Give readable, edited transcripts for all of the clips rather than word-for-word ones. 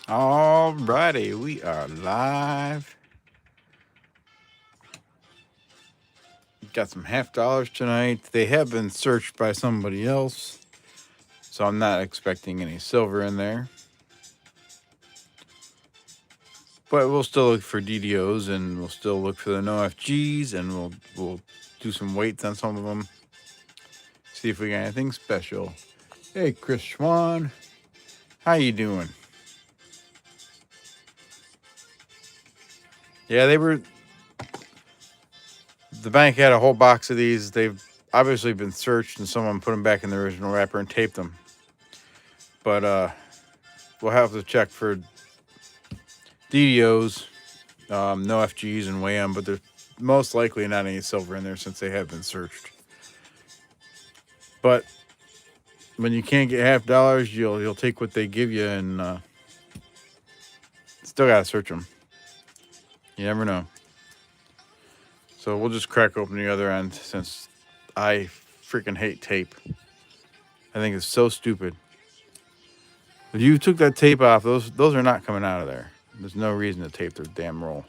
Alrighty, we are live. Got some half dollars tonight. They have been searched by somebody else, so I'm not expecting any silver in there. But we'll still look for DDOs, and we'll still look for the no FGs, and we'll do some weights on some of them. See if we got anything special. Hey, Chris Schwan, how you doing? Yeah, the bank had a whole box of these. They've obviously been searched, and someone put them back in the original wrapper and taped them. But we'll have to check for DDOs, no FGs, and weigh them. But there's most likely not any silver in there since they have been searched. But when you can't get half dollars, you'll take what they give you, and still gotta search them. You never know. So we'll just crack open the other end since I freaking hate tape. I think it's so stupid. If you took that tape off, those are not coming out of there. There's no reason to tape their damn roll.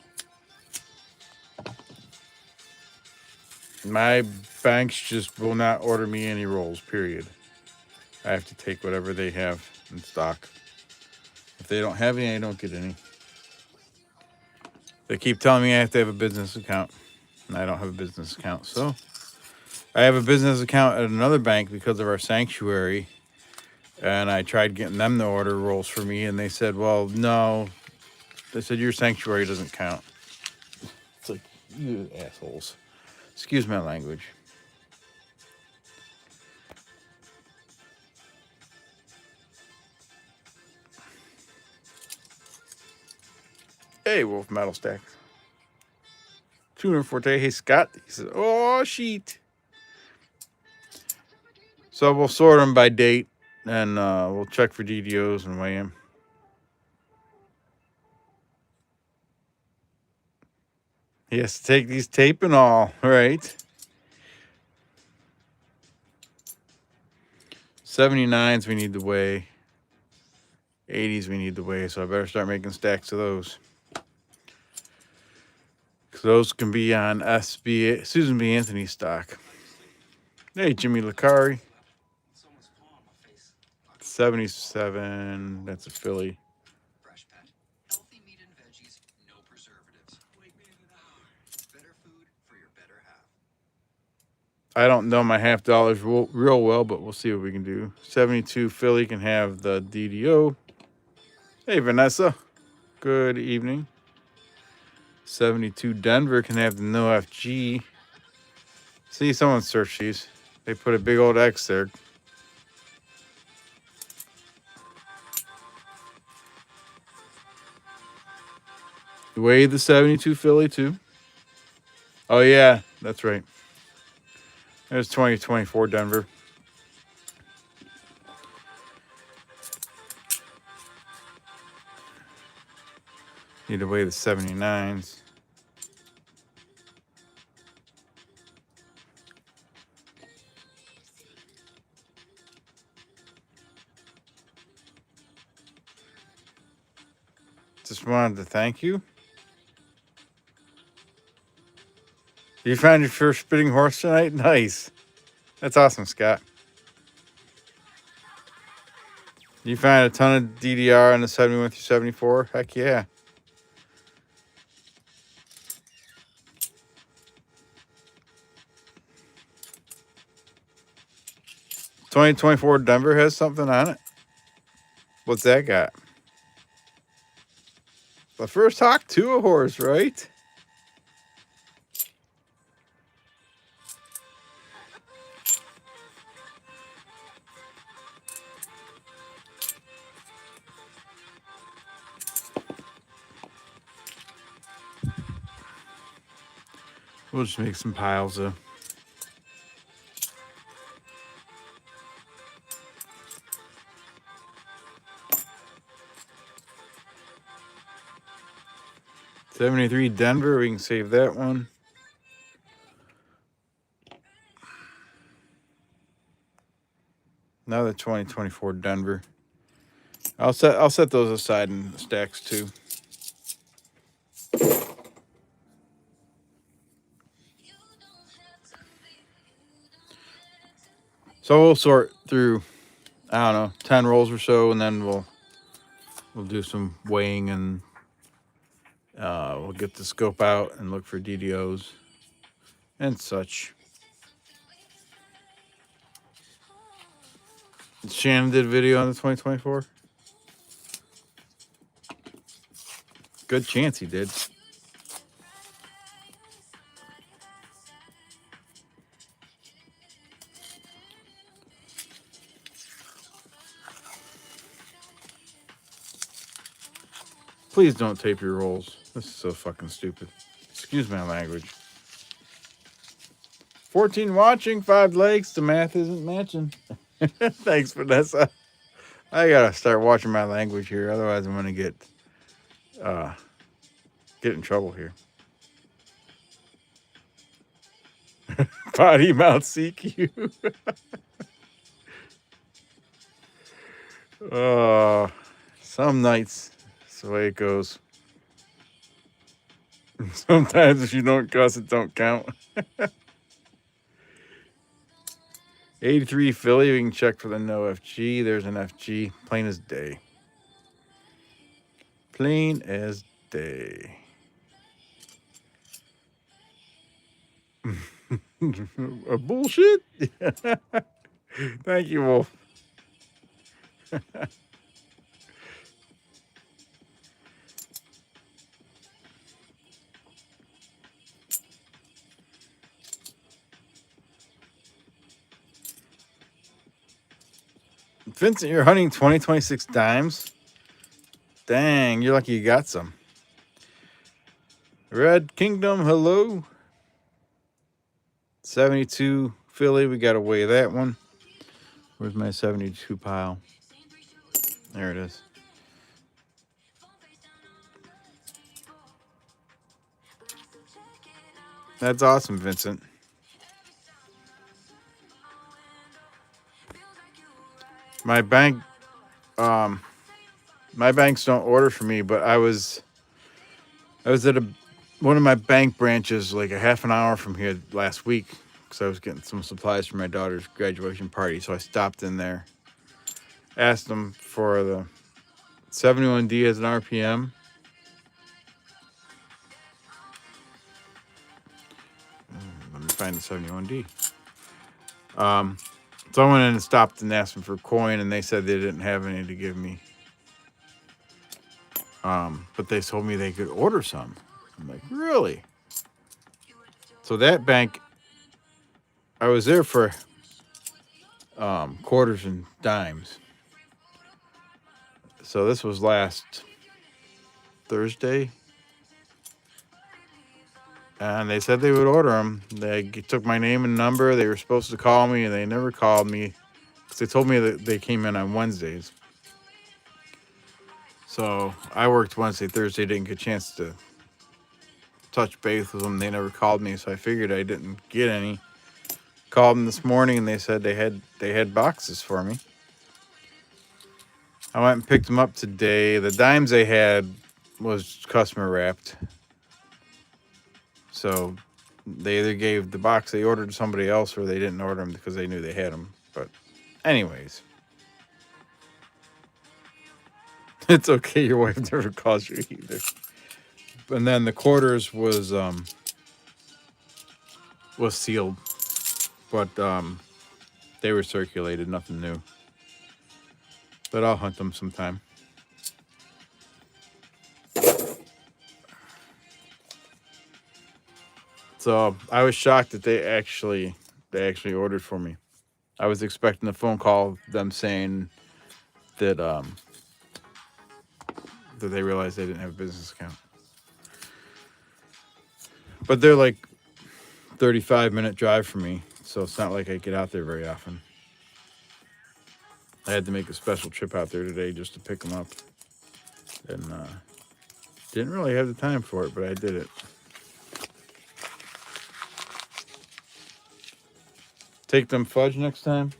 My banks just will not order me any rolls, period. I have to take whatever they have in stock. If they don't have any, I don't get any. They keep telling me I have to have a business account, and I don't have a business account. So I have a business account at another bank because of our sanctuary, and I tried getting them to order rolls for me, and they said, well, no. They said, your sanctuary doesn't count. It's like, you assholes. Excuse my language. Hey, Wolf Metal Stack. Tuner Forte. Hey, Scott. He says, oh, sheet. So we'll sort them by date, and we'll check for DDOs and weigh them. He has to take these tape and all, right? 79s we need to weigh. 80s we need to weigh, so I better start making stacks of those. Because those can be on Susan B. Anthony stock. Hey, Jimmy Licari. 77, that's a Philly. I don't know my half dollars real well, but we'll see what we can do. 72 Philly can have the DDO. Hey, Vanessa. Good evening. 72 Denver can have the no FG. See, someone searched these. They put a big old X there. Weigh the 72 Philly, too. Oh, yeah, that's right. There's 2024 Denver. Need to weigh the 79s. Just wanted to thank you. You found your first spitting horse tonight? Nice. That's awesome, Scott. You found a ton of DDR on the 71 through 74? Heck yeah. $2024 Denver has something on it. What's that got? The first Hawk 2 a horse, right? We'll just make some piles of. $73 Denver, we can save that one. Another 2024 Denver. I'll set those aside in stacks too. So we'll sort through, I don't know, 10 rolls or so, and then we'll do some weighing, and we'll get the scope out and look for DDOs and such. Shannon did a video on the 2024. Good chance he did. Please don't tape your rolls. This is so fucking stupid. Excuse my language. 14 watching, 5 likes. The math isn't matching. Thanks, Vanessa. I gotta start watching my language here, otherwise I'm gonna get in trouble here. Potty mouth CQ. Some nights that's the way it goes. Sometimes if you don't cuss, it don't count. 83 Philly, we can check for the no FG. There's an FG, plain as day. Plain as day. A bullshit? Thank you, Wolf. Vincent, you're hunting 2026 dimes? Dang, you're lucky you got some. Red Kingdom, hello. 72 Philly, we got to weigh that one. Where's my 72 pile? There it is. That's awesome, Vincent. My banks don't order for me, but I was at one of my bank branches like a half an hour from here last week because I was getting some supplies for my daughter's graduation party. So I stopped in there, asked them for the 71D as an RPM. Let me find the 71D. So I went in and stopped and asked them for coin, and they said they didn't have any to give me. But they told me they could order some. I'm like, really? So that bank, I was there for quarters and dimes. So this was last Thursday. And they said they would order them. They took my name and number. They were supposed to call me, and they never called me. Because they told me that they came in on Wednesdays. So I worked Wednesday, Thursday, didn't get a chance to touch base with them. They never called me, so I figured I didn't get any. Called them this morning, and they said they had boxes for me. I went and picked them up today. The dimes they had was customer wrapped. So they either gave the box they ordered to somebody else, or they didn't order them because they knew they had them. But anyways, it's okay. Your wife never calls you either. And then the quarters was sealed, but they were circulated. Nothing new. But I'll hunt them sometime. So I was shocked that they actually ordered for me. I was expecting a phone call, them saying that that they realized they didn't have a business account. But they're like 35-minute drive from me, so it's not like I get out there very often. I had to make a special trip out there today just to pick them up, and didn't really have the time for it, but I did it. Take them fudge next time.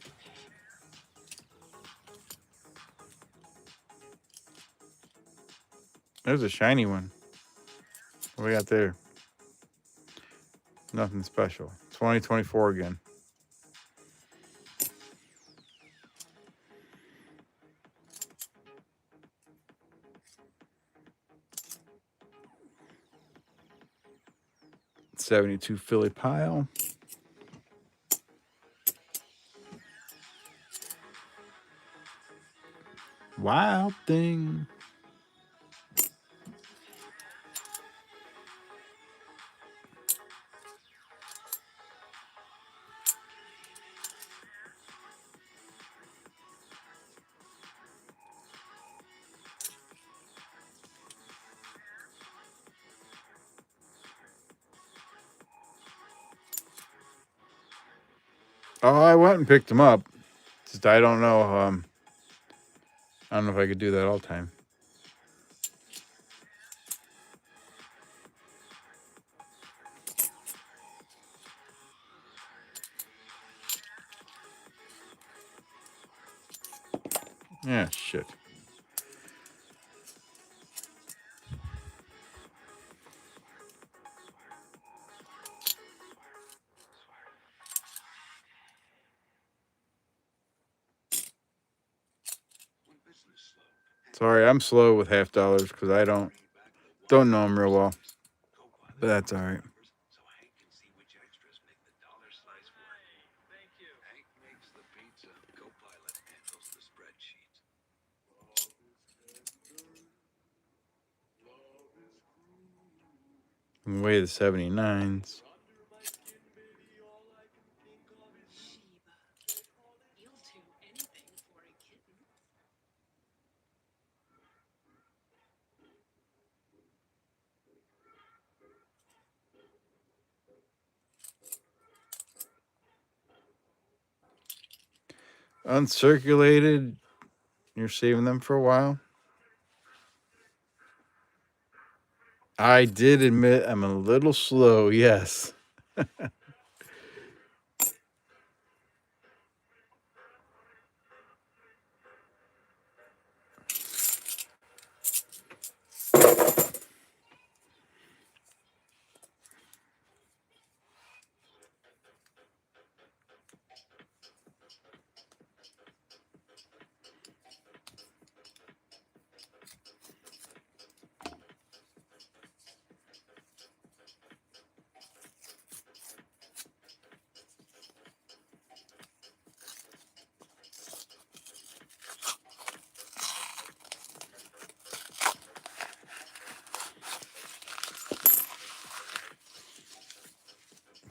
There's a shiny one. What we got there? Nothing special. 2024 again. '72 Philly pile. Wild thing. Oh, I went and picked them up. Just I don't know. I don't know if I could do that all the time. Yeah, shit. Sorry, I'm slow with half dollars because I don't know them real well. But that's all right. Way the 79s. Uncirculated. You're saving them for a while. I did admit I'm a little slow, yes.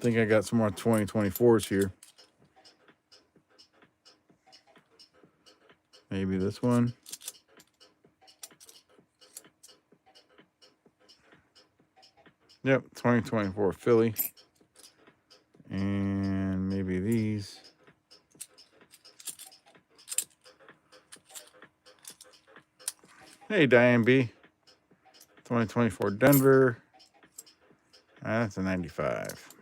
I think I got some more 2024s here. Maybe this one. Yep, 2024 Philly. And maybe these. Hey, Diane B. 2024 Denver. That's a 95.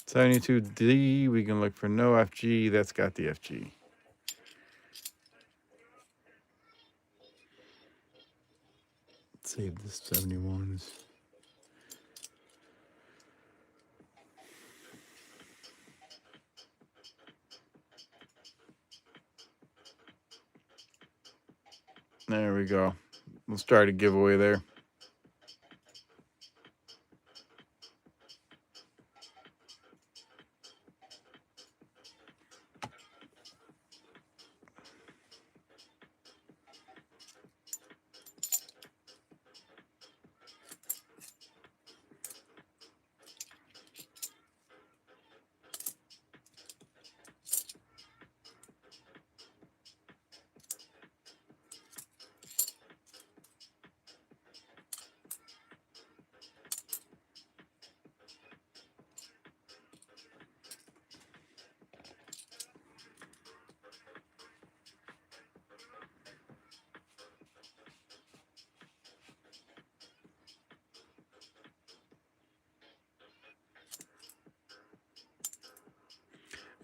'72D, we can look for no FG. That's got the FG. Save the 71s. There we go. We'll start a giveaway there.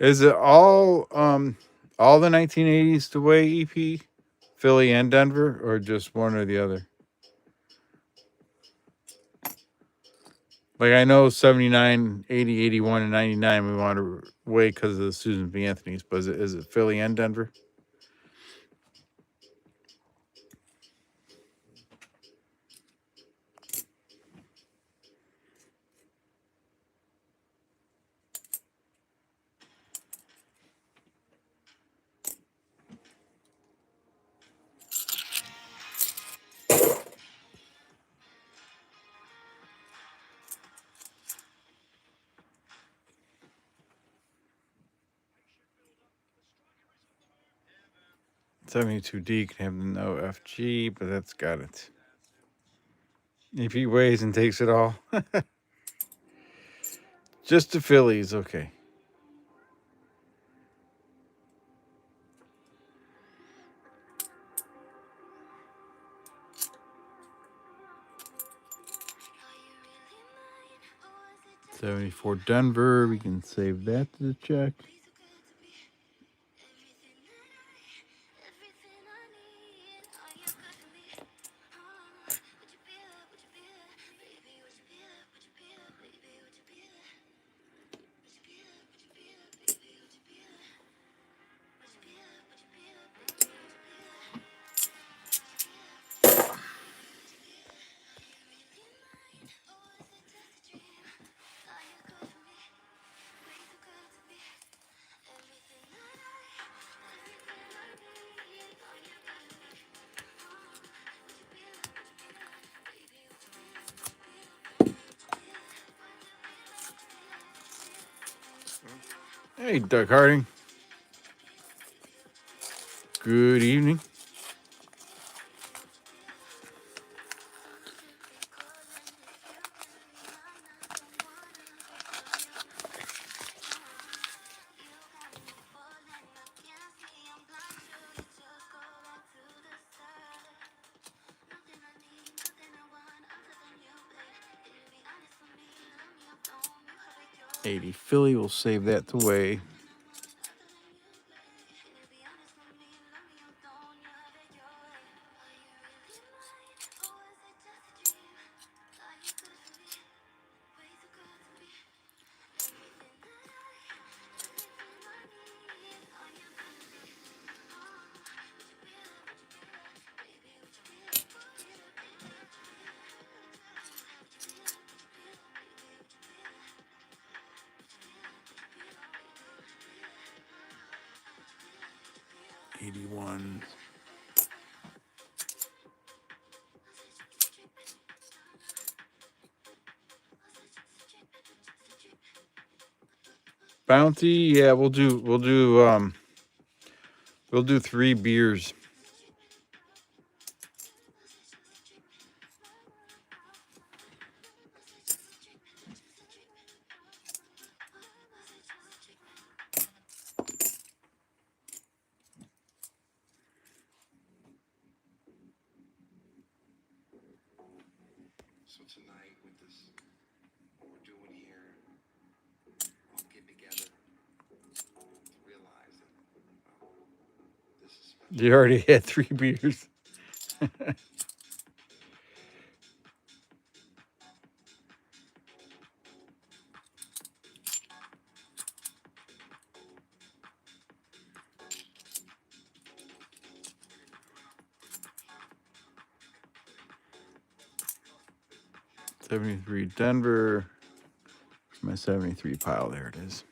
Is it all the 1980s the way EP? Philly and Denver, or just one or the other? Like I know 79, 80, 81, and 99 we want to wait because of the Susan B. Anthony's, but is it Philly and Denver? 72D can have no FG, but that's got it. If he weighs and takes it all, just the Phillies, okay. $74 Denver, we can save that to the check. Hey, Doug Harding. Good evening. $80 Philly, we'll save that to weigh. $81. Bounty, yeah, we'll do 3 beers. So tonight, with this, what we're doing here, I'll get together to realize that this is special. You already had 3 beers. $73 Denver. My 73 pile, there it is.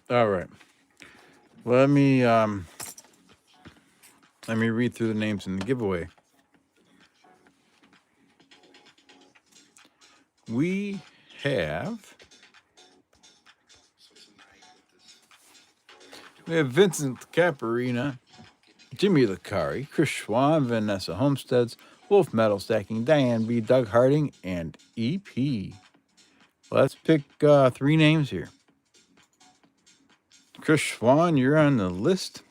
All right. Let me read through the names in the giveaway. We have Vincent Caparina, Jimmy Licari, Chris Schwan, Vanessa Homesteads, Wolf Metal Stacking, Diane B, Doug Harding, and EP. Let's pick 3 names here. Chris Schwan, you're on the list.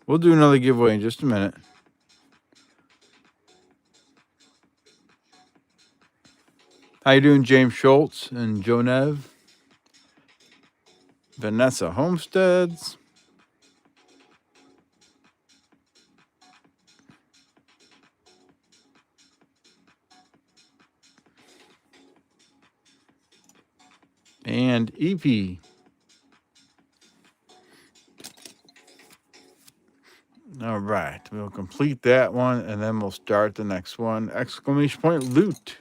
We'll do another giveaway in just a minute. How you doing, James Schultz and Joe Nev? Vanessa Homesteads. And EP. All right, we'll complete that one and then we'll start the next one. Exclamation point loot.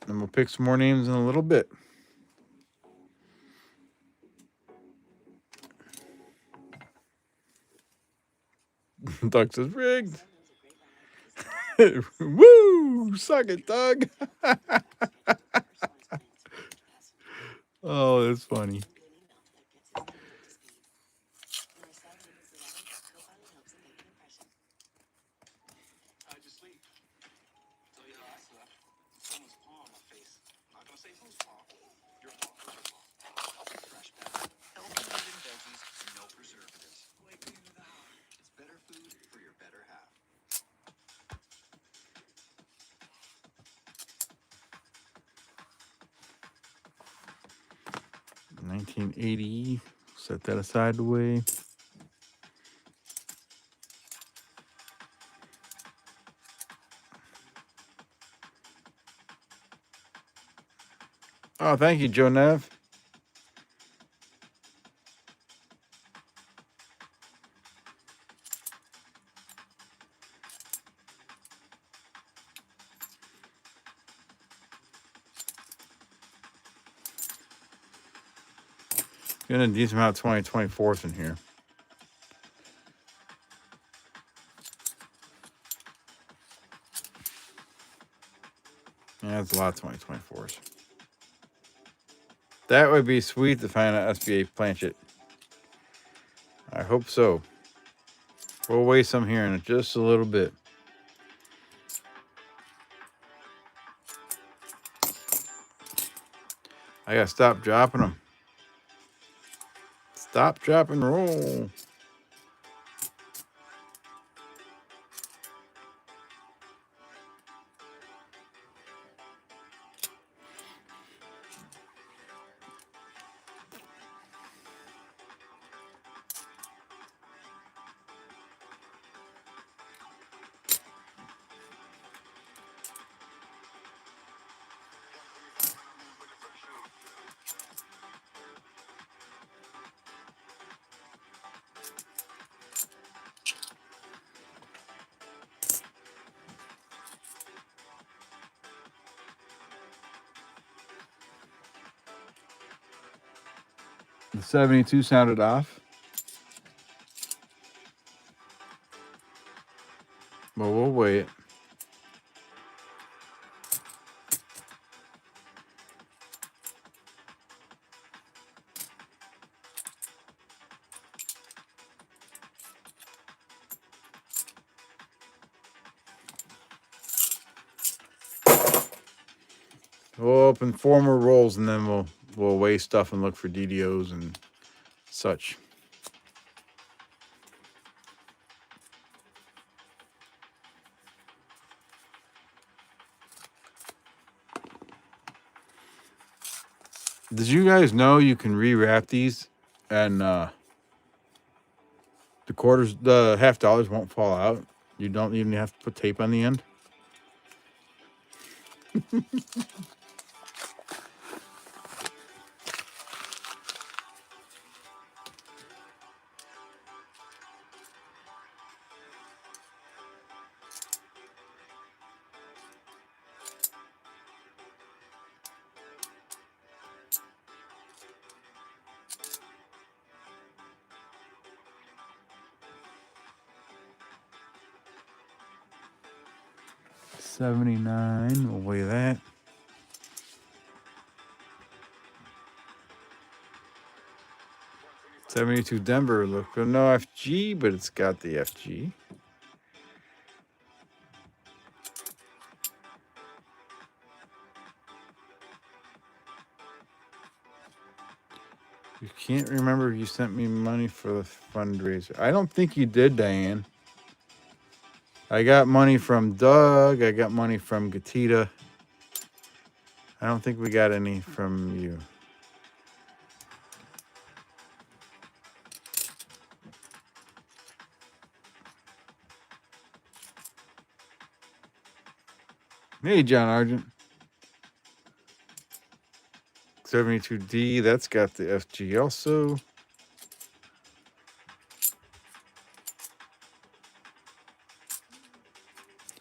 And we'll pick some more names in a little bit. Doug says rigged. Woo! Suck it, Doug. Oh, that's funny. How'd you sleep? Tell you how I slept. Someone's paw on my face. I'm not gonna say whose paw. Your paw. It's your paw. Fresh back. Healthy meat and veggies, no preservatives. Wake me to the heart. It's better food for your better half. 1980. Set that aside the way. Oh, thank you, Joe Nev. Getting a decent amount of 2024s in here. Yeah, that's a lot of 2024s. That would be sweet to find an SBA planchet. I hope so. We'll weigh some here in just a little bit. I gotta stop dropping them. Stop, drop, and roll. The 72 sounded off. But we'll wait. We'll open 4 more rolls and then we'll weigh stuff and look for DDOs and such. Did you guys know you can rewrap these and the quarters, the $half won't fall out? You don't even have to put tape on the end. $79. We'll weigh that. 72 Denver. Look, no FG, but it's got the FG. You can't remember if you sent me money for the fundraiser. I don't think you did, Diane. I got money from Doug. I got money from Gatita. I don't think we got any from you. Hey, John Argent. 72D, that's got the FG also.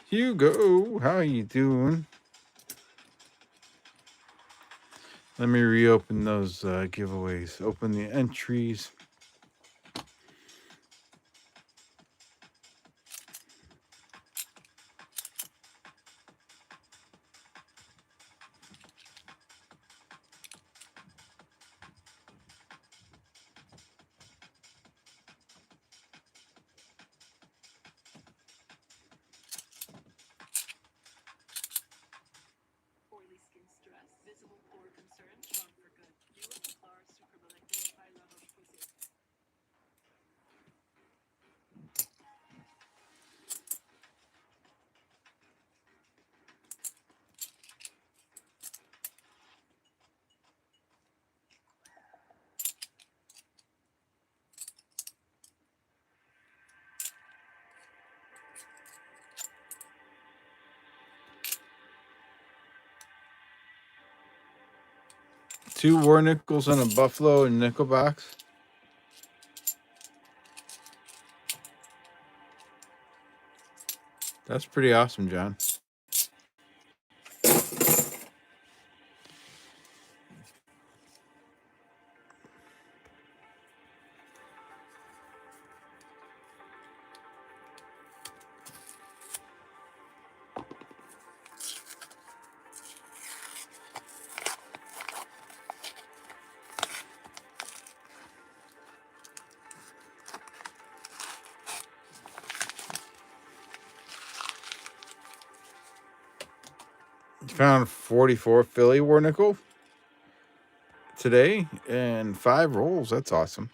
Hugo, how are you doing? Let me reopen those giveaways. Open the entries. Oily skin stress, visible pore concern, strong for good. Duraplar sucrabalanctic high level pussy. Two war nickels and a buffalo and nickel box. That's pretty awesome, John. Found 44 Philly war nickel today and 5 rolls. That's awesome.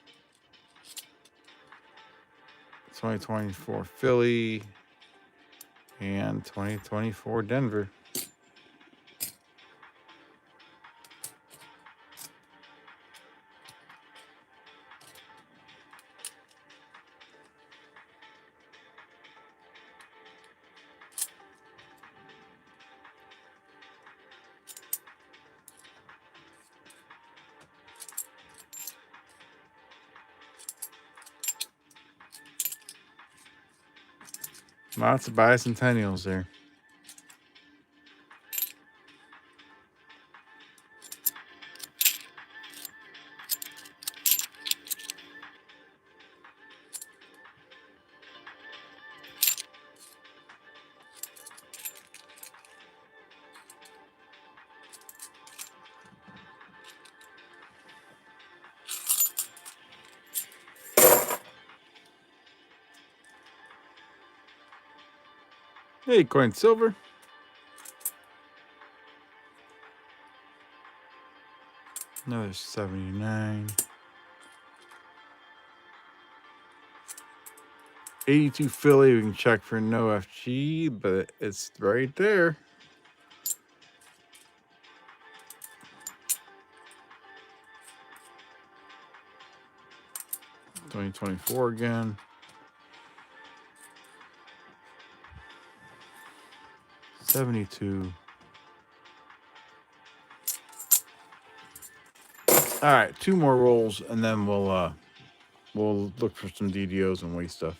2024 Philly and 2024 Denver. Lots of bicentennials there. Hey, coin silver. Another 79. 82 Philly. We can check for no FG, but it's right there. $2024 again. 72. All right, 2 more rolls, and then we'll look for some DDOs and waste stuff.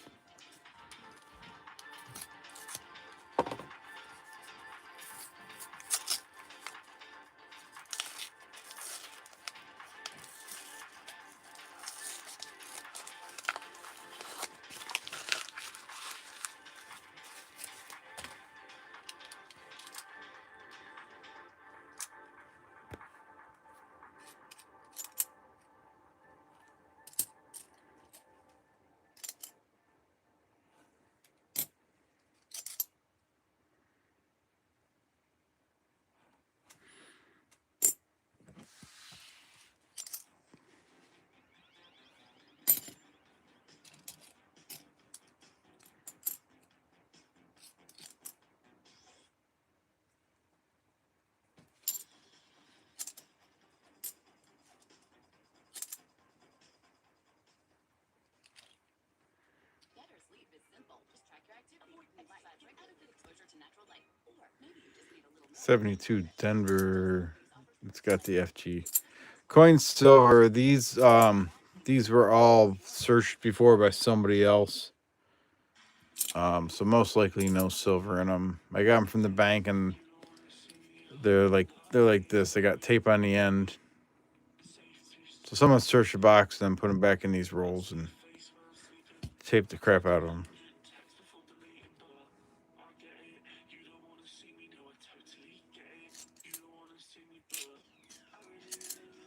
72 Denver. It's got the FG. Coin silver. These were all searched before by somebody else. So most likely no silver in them. I got them from the bank, and they're like this. They got tape on the end. So someone searched the box and then put them back in these rolls and taped the crap out of them.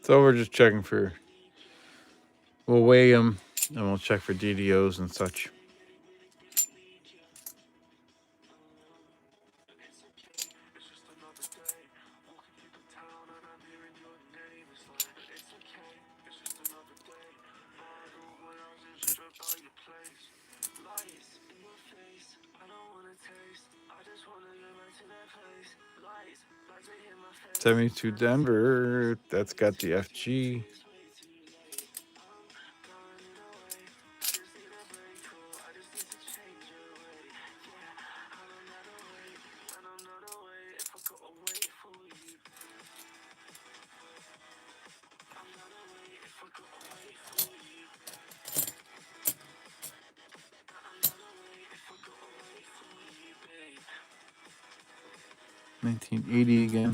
So we're just checking for. We'll weigh them and we'll check for DDOs and such. Lights, 72 Denver. That's got the FG. $19.80 again.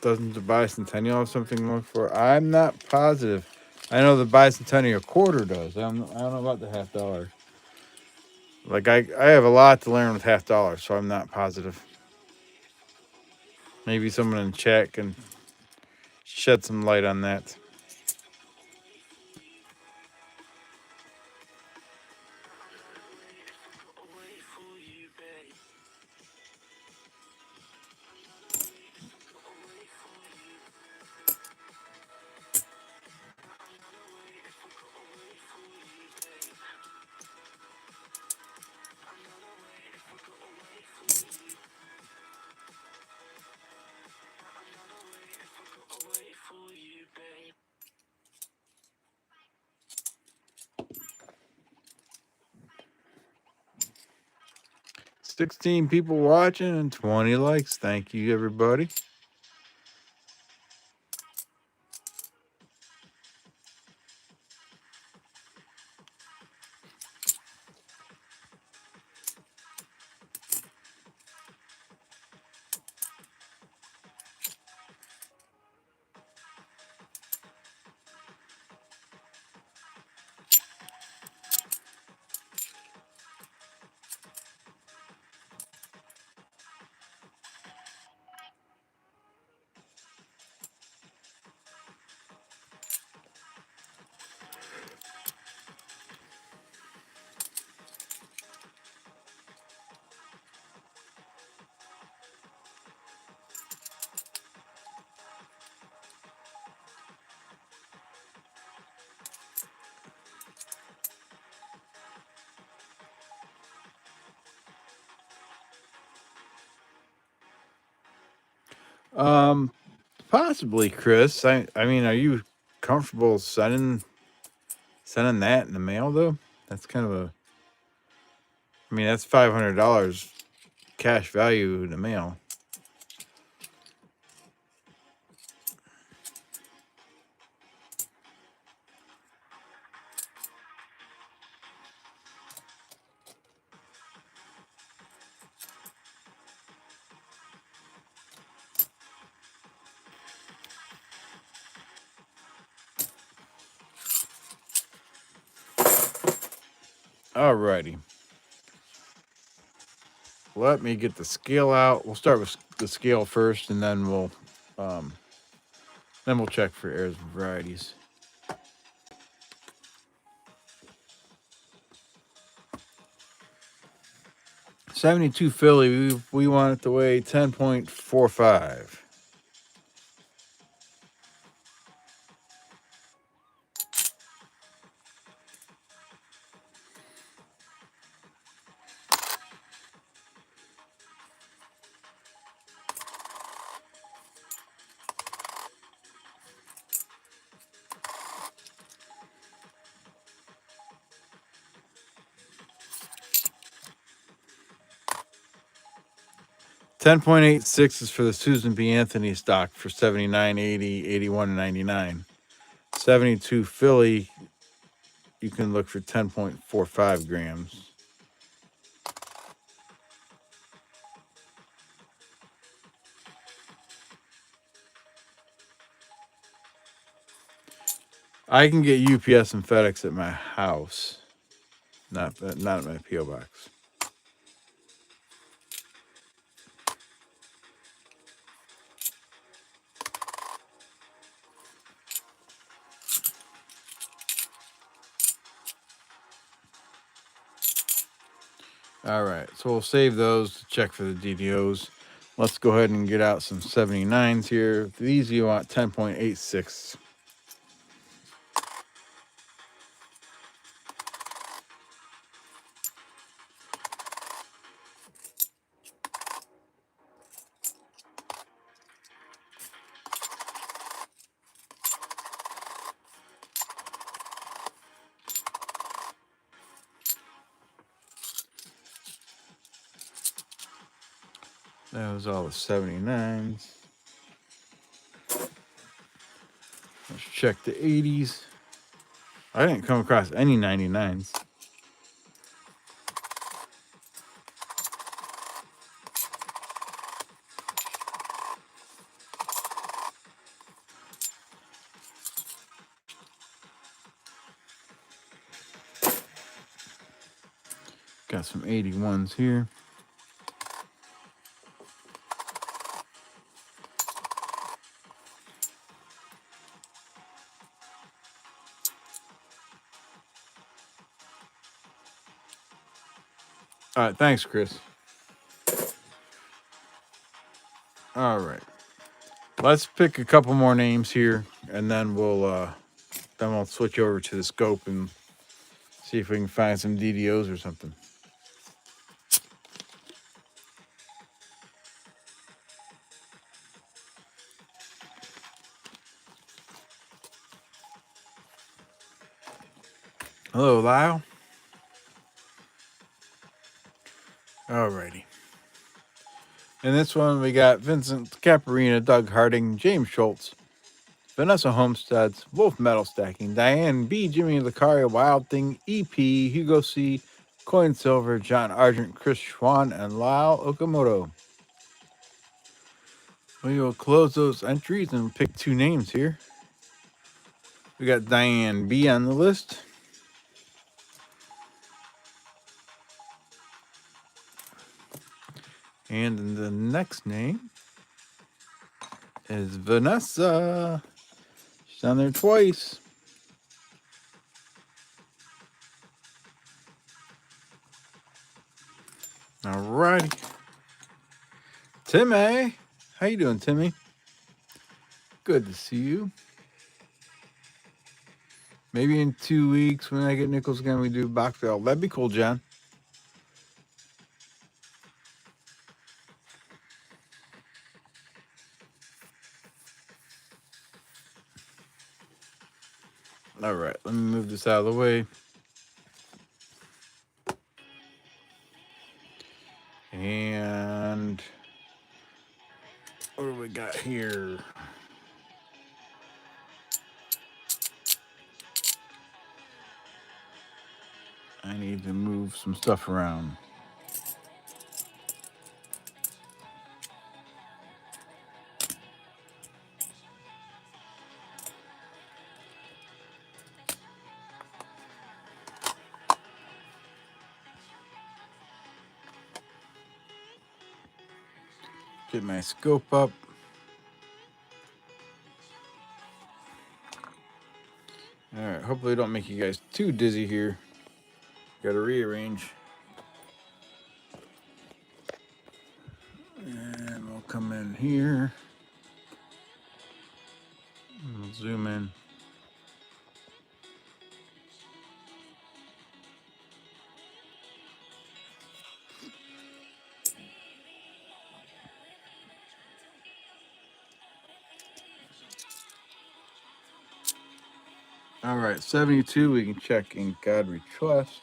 Doesn't the bicentennial have something to look for? I'm not positive. I know the bicentennial quarter does. I don't know about the $half. Like I have a lot to learn with $half, so I'm not positive. Maybe someone in chat can shed some light on that. $16 people watching and 20 likes. Thank you, everybody. Possibly, Chris. I mean, are you comfortable sending that in the mail though? That's kind of a. I mean, that's $500 cash value in the mail. Alrighty. Let me get the scale out. We'll start with the scale first, and then we'll check for errors and varieties. $72 Philly. We want it to weigh 10.45. 10.86 is for the Susan B. Anthony stock for 79, 80, 81, and 99. 72 Philly, you can look for 10.45 grams. I can get UPS and FedEx at my house, not at my PO box. All right, so we'll save those to check for the DDOs. Let's go ahead and get out some 79s here. These you want 10.86. That was all the 79s. Let's check the 80s. I didn't come across any 99s. Got some 81s here. All right, thanks, Chris. All right, let's pick a couple more names here, and then we'll switch over to the scope and see if we can find some DDOs or something. Hello, Lyle. Alrighty. In this one, we got Vincent Caparina, Doug Harding, James Schultz, Vanessa Homesteads, Wolf Metal Stacking, Diane B, Jimmy Lucario, Wild Thing, EP, Hugo C, Coin Silver, John Argent, Chris Schwann, and Lyle Okamoto. We will close those entries and pick two names here. We got Diane B on the list. And the next name is Vanessa. She's on there twice. Alrighty. Timmy. How you doing, Timmy? Good to see you. Maybe in 2 weeks when I get nickels again, we do box sale. That'd be cool, John. All right, let me move this out of the way. And what do we got here? I need to move some stuff around. Get my scope up. All right, hopefully I don't make you guys too dizzy here. Got to rearrange. And we'll come in here. We'll zoom in. All right, 72, we can check in God We Trust.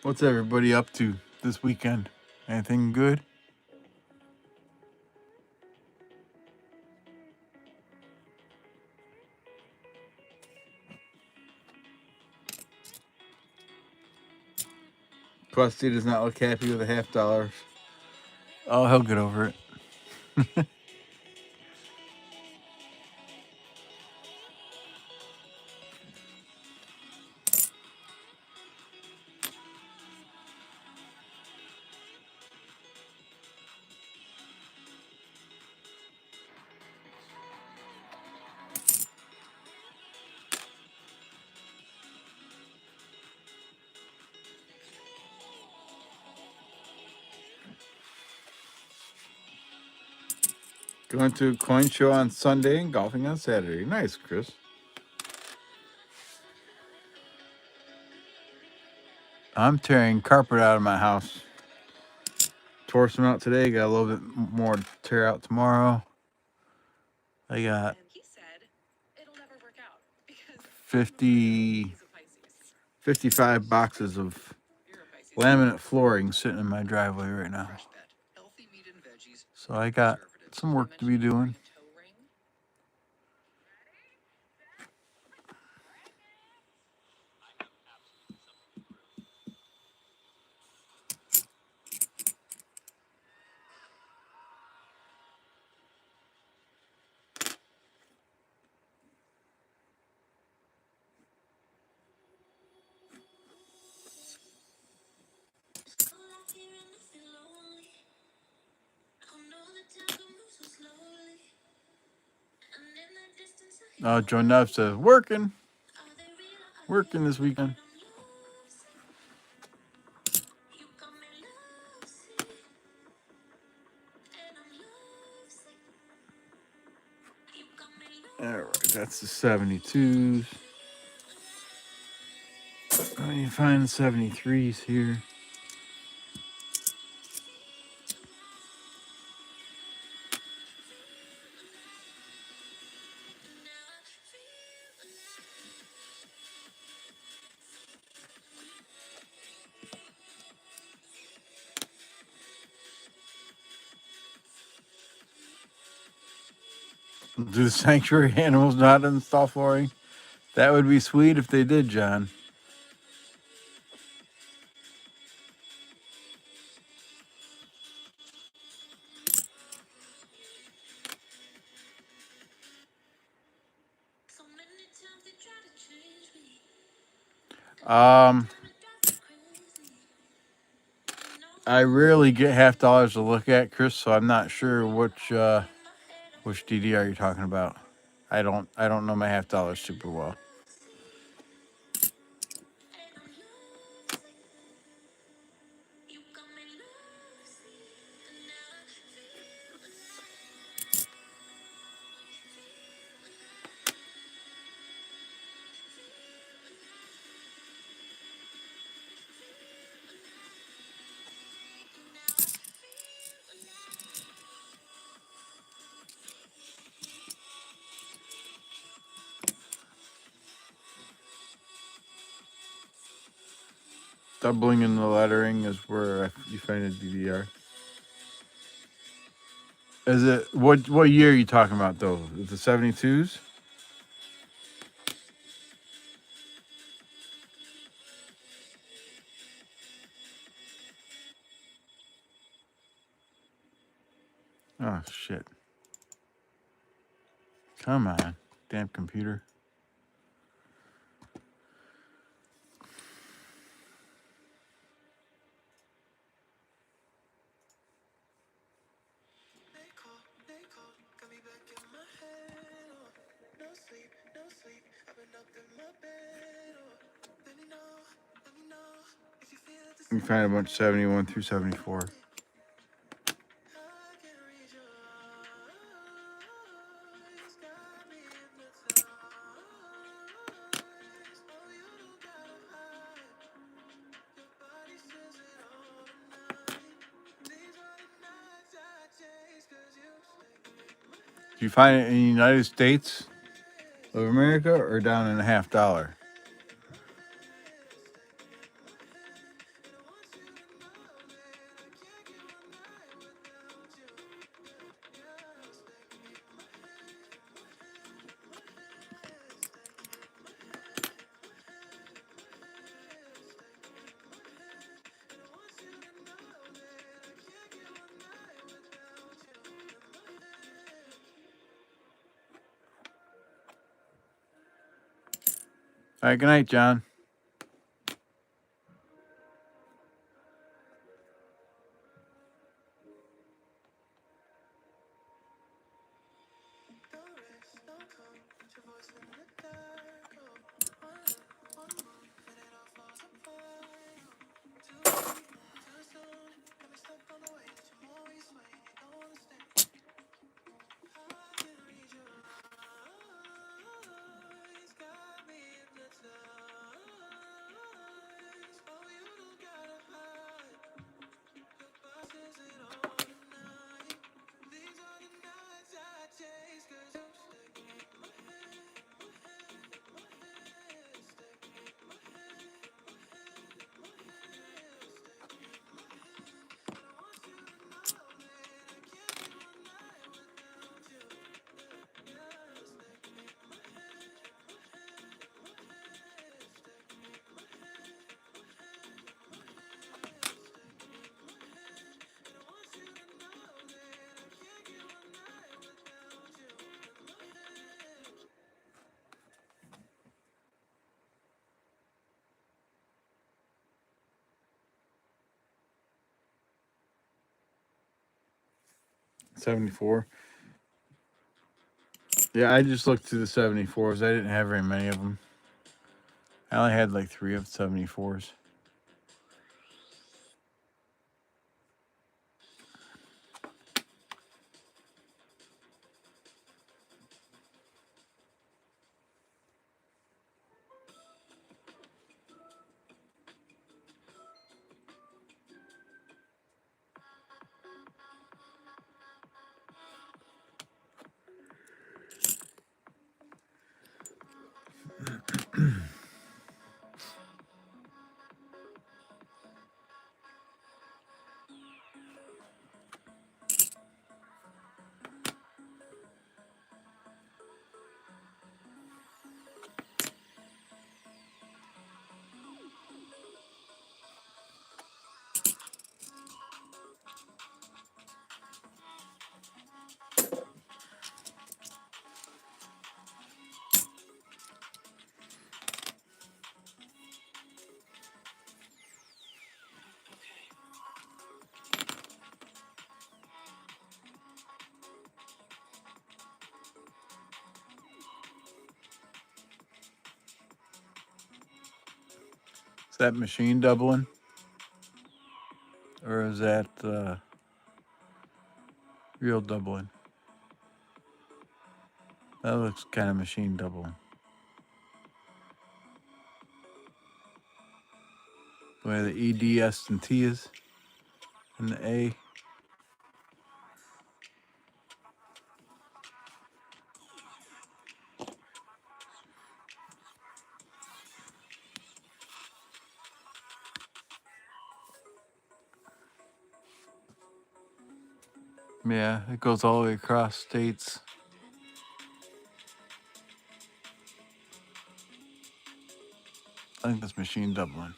What's everybody up to this weekend? Anything good? Krusty does not look happy with $50. Oh, he'll get over it. Going to a coin show on Sunday and golfing on Saturday. Nice, Chris. I'm tearing carpet out of my house. Tore some out today. Got a little bit more to tear out tomorrow. I got And he said it'll never work out because 50, he's a Pisces. 55 boxes of You're a Pisces. laminate flooring sitting in my driveway right now. Fresh bet. Healthy meat and veggies. So I got Preservatives. some work to be doing. Toe ring. Joe Neff says, working this weekend. All right, that's the 72s. Let me find the 73s here. Do the sanctuary animals not install flooring? That would be sweet if they did, John. I rarely get $50 to look at, Chris, so I'm not sure which DDR you're talking about. I don't know my $50 super well. Doubling in the lettering is where you find a DDR. Is it what year are you talking about though? Is the 72s? Oh shit. Come on, damn computer. You can find a bunch 71 through 74. Do you find it in the United States of America or down in $50? All right, good night, John. $74. Yeah, I just looked through the 74s. I didn't have very many of them. I only had like 3 of the 74s. Is that machine doubling? Or is that real doubling? That looks kind of machine doubling. The way the E, D, S, and T is. And the A. Yeah, it goes all the way across states. I think that's machine doubling.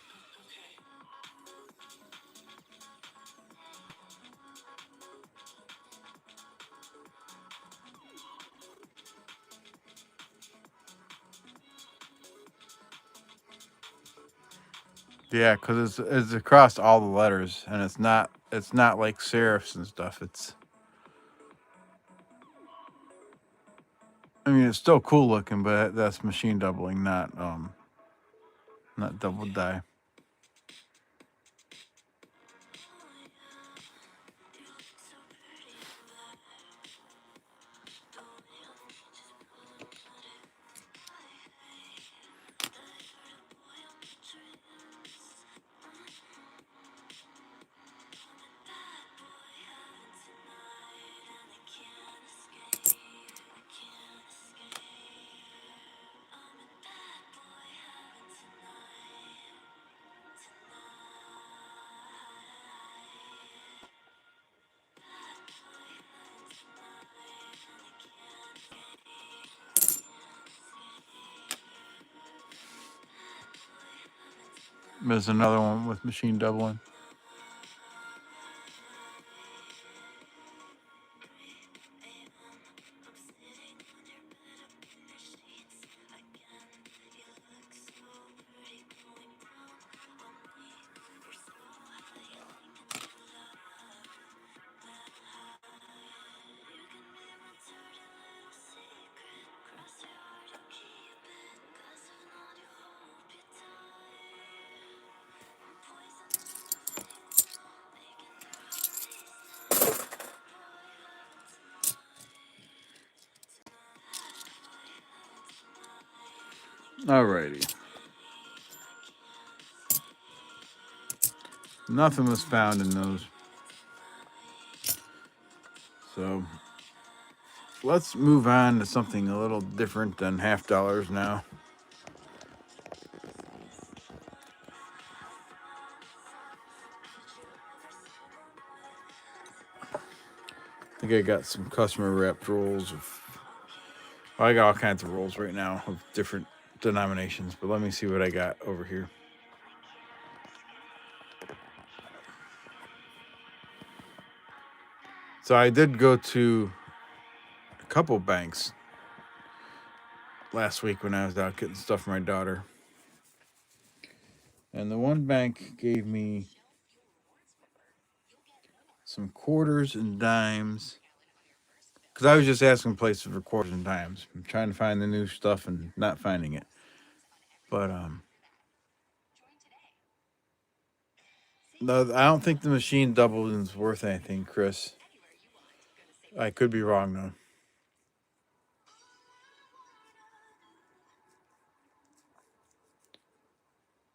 Yeah, because it's across all the letters, and it's not like serifs and stuff. I mean, it's still cool looking, but that's machine doubling, not double die. There's another one with machine doubling. Alrighty. Nothing was found in those. So let's move on to something a little different than $half now. I think I got some customer wrapped rolls of. Well, I got all kinds of rolls right now of different denominations, but let me see what I got over here. So I did go to a couple banks last week when I was out getting stuff for my daughter. And the one bank gave me some quarters and dimes. Because I was just asking places for quarters and dimes. I'm trying to find the new stuff and not finding it. But no, I don't think the machine doubled is worth anything, Chris. I could be wrong though.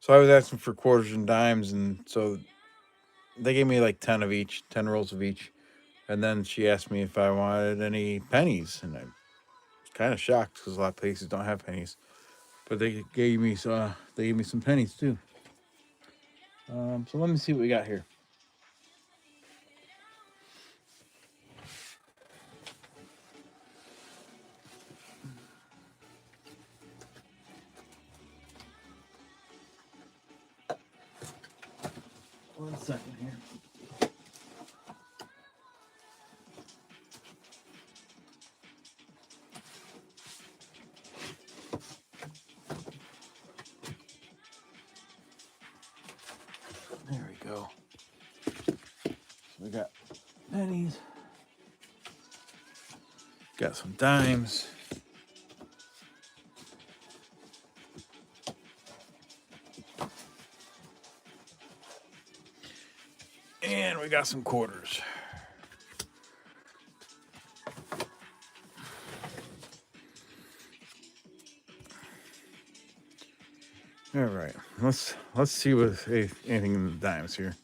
So I was asking for quarters and dimes, and so they gave me like 10 of each, 10 rolls of each. And then she asked me if I wanted any pennies, and I was kind of shocked because a lot of places don't have pennies. But they gave me some pennies too. So let me see what we got here. One second here. There we go. So we got pennies. Got some dimes. And we got some quarters. All right, let's see what anything in the dimes here.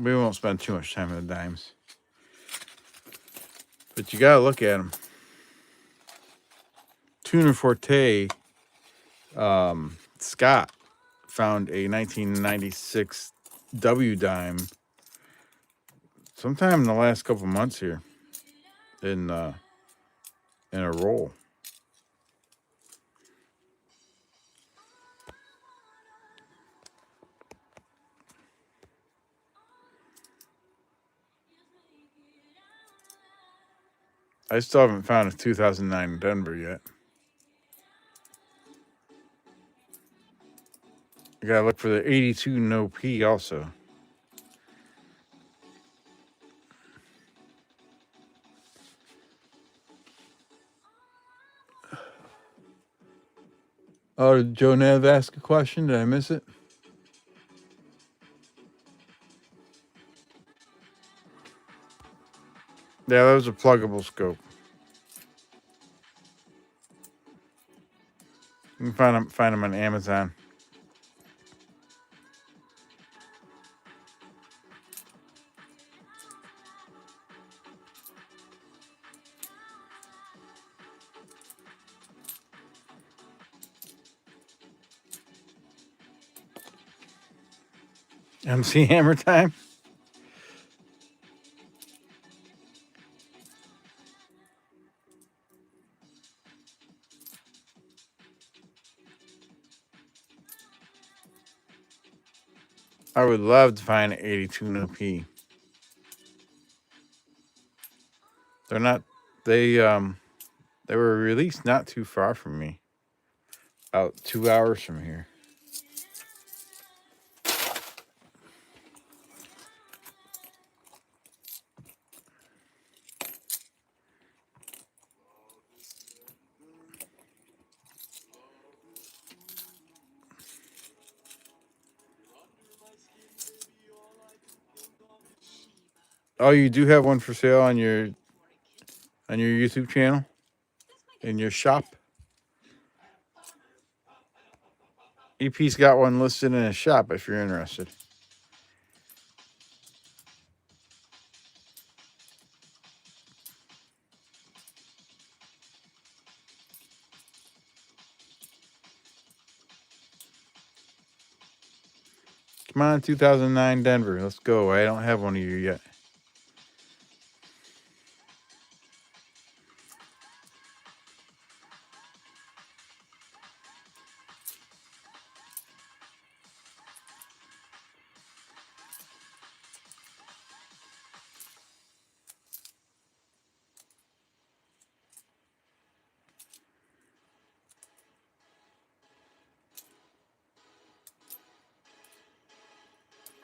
We won't spend too much time on the dimes, but you gotta look at them. Tuna Forte, Scott found a 1996 W dime sometime in the last couple months here in a roll. I still haven't found a 2009 Denver yet. I gotta look for the 82 no P also. Oh, did Joe Nev ask a question? Did I miss it? Yeah, that was a pluggable scope. You can find them on Amazon. MC Hammer time. I would love to find an 82 no P. They're not. They were released not too far from me. Out 2 hours from here. Oh, you do have one for sale on your YouTube channel in your shop. EP's got one listed in his shop if you're interested. Come on, 2009 Denver. Let's go. I don't have one of you yet.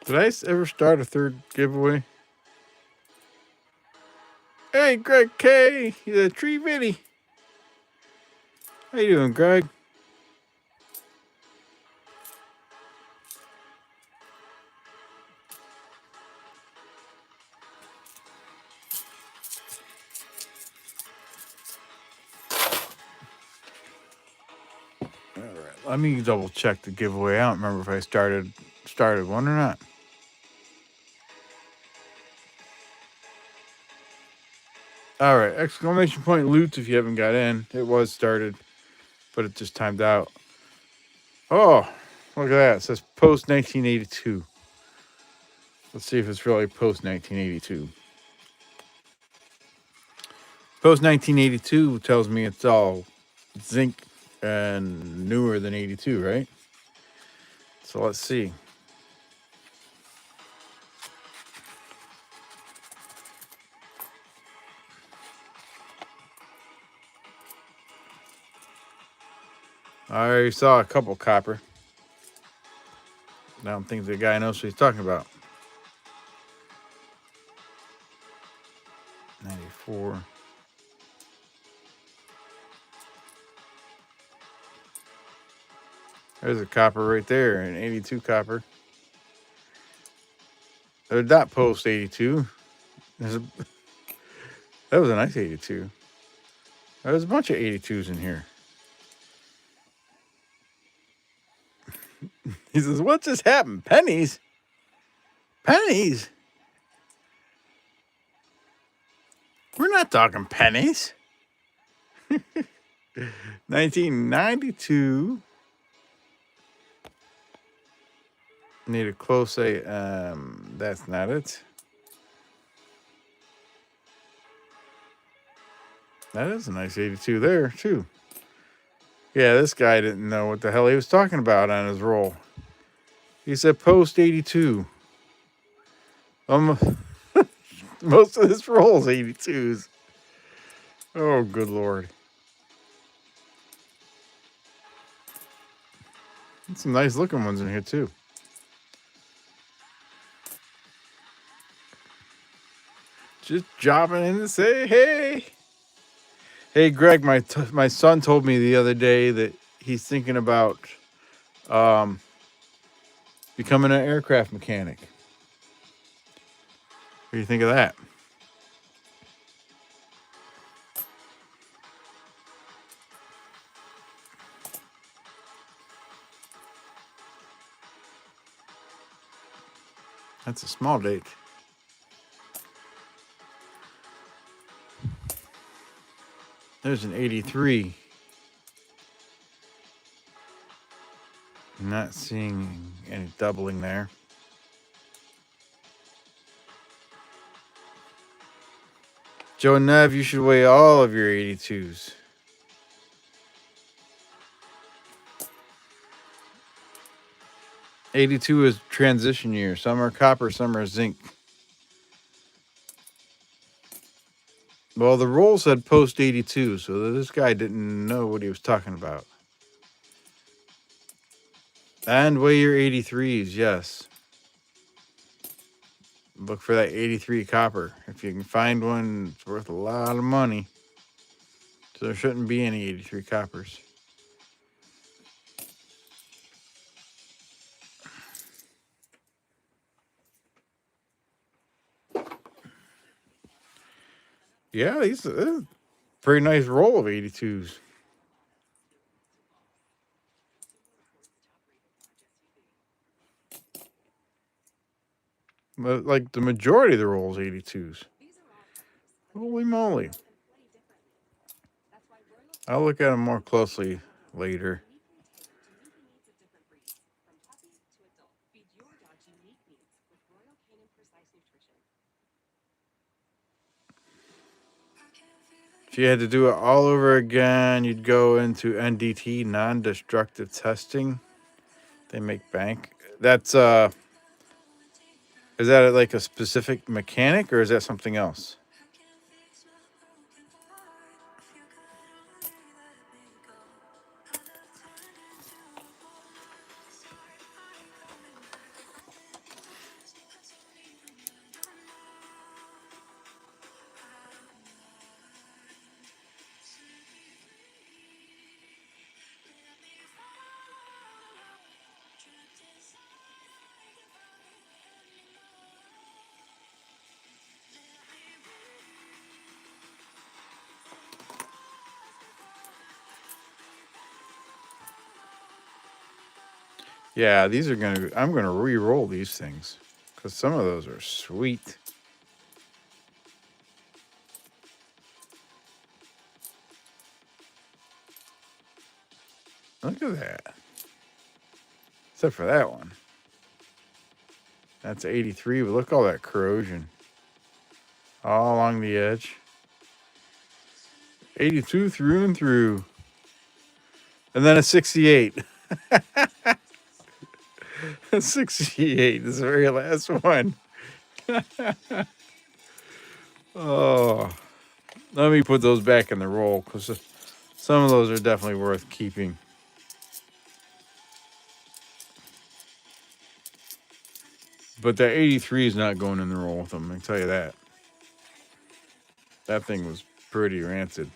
Did I ever start a third giveaway? Hey, Greg K. The Tree Vinny. How you doing, Greg? All right, let me double check the giveaway. I don't remember if I started one or not. All right, exclamation point loot if you haven't got in. It was started, but it just timed out. Oh, look at that. It says post 1982. Let's see if it's really post 1982. Post 1982 tells me it's all zinc and newer than 82, right? So let's see. I already saw a couple copper. I don't think the guy knows what he's talking about. 94. There's a copper right there, an 82 copper. They're not post 82. That was a nice 82. There's a bunch of 82s in here. He says, what just happened? Pennies? Pennies? We're not talking pennies. 1992. Need a close A. That's not it. That is a nice 82 there, too. Yeah, this guy didn't know what the hell he was talking about on his roll. He said post 82. Most of this roll is 82s. Oh, good Lord. There's some nice looking ones in here, too. Just dropping in to say, hey. Hey, Greg, my son told me the other day that he's thinking about becoming an aircraft mechanic. What do you think of that? That's a small date. There's an 83. Not seeing any doubling there. Joe and Nev, you should weigh all of your 82s. '82 is transition year. Some are copper, some are zinc. Well, the roll said post 82, so this guy didn't know what he was talking about. And weigh your 83s, yes. Look for that 83 copper. If you can find one, it's worth a lot of money. So there shouldn't be any 83 coppers. Yeah, these pretty nice roll of 82s. But like the majority of the rolls 82s. Holy moly. I'll look at them more closely later. If you had to do it all over again, you'd go into NDT, non-destructive testing. They make bank. That's is that like a specific mechanic or is that something else? Yeah, these are gonna. I'm gonna re-roll these things because some of those are sweet. Look at that. Except for that one. That's 83, but look at all that corrosion all along the edge. 82 through and through. And then a 68. 68 is the very last one. Oh, let me put those back in the roll because some of those are definitely worth keeping. But that 83 is not going in the roll with them, I can tell you that. That thing was pretty rancid.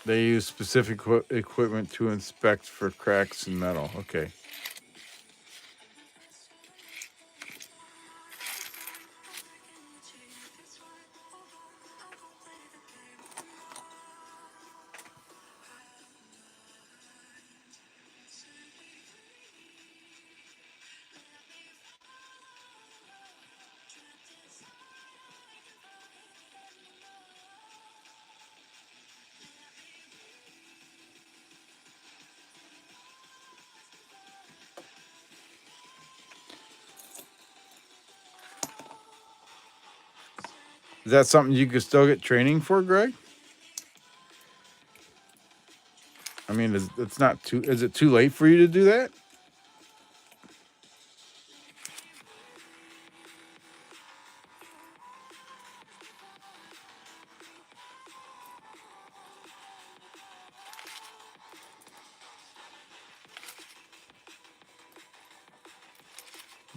They use specific equipment to inspect for cracks in metal. Okay. Is that something you could still get training for, Greg? I mean, it's not too. Is it too late for you to do that?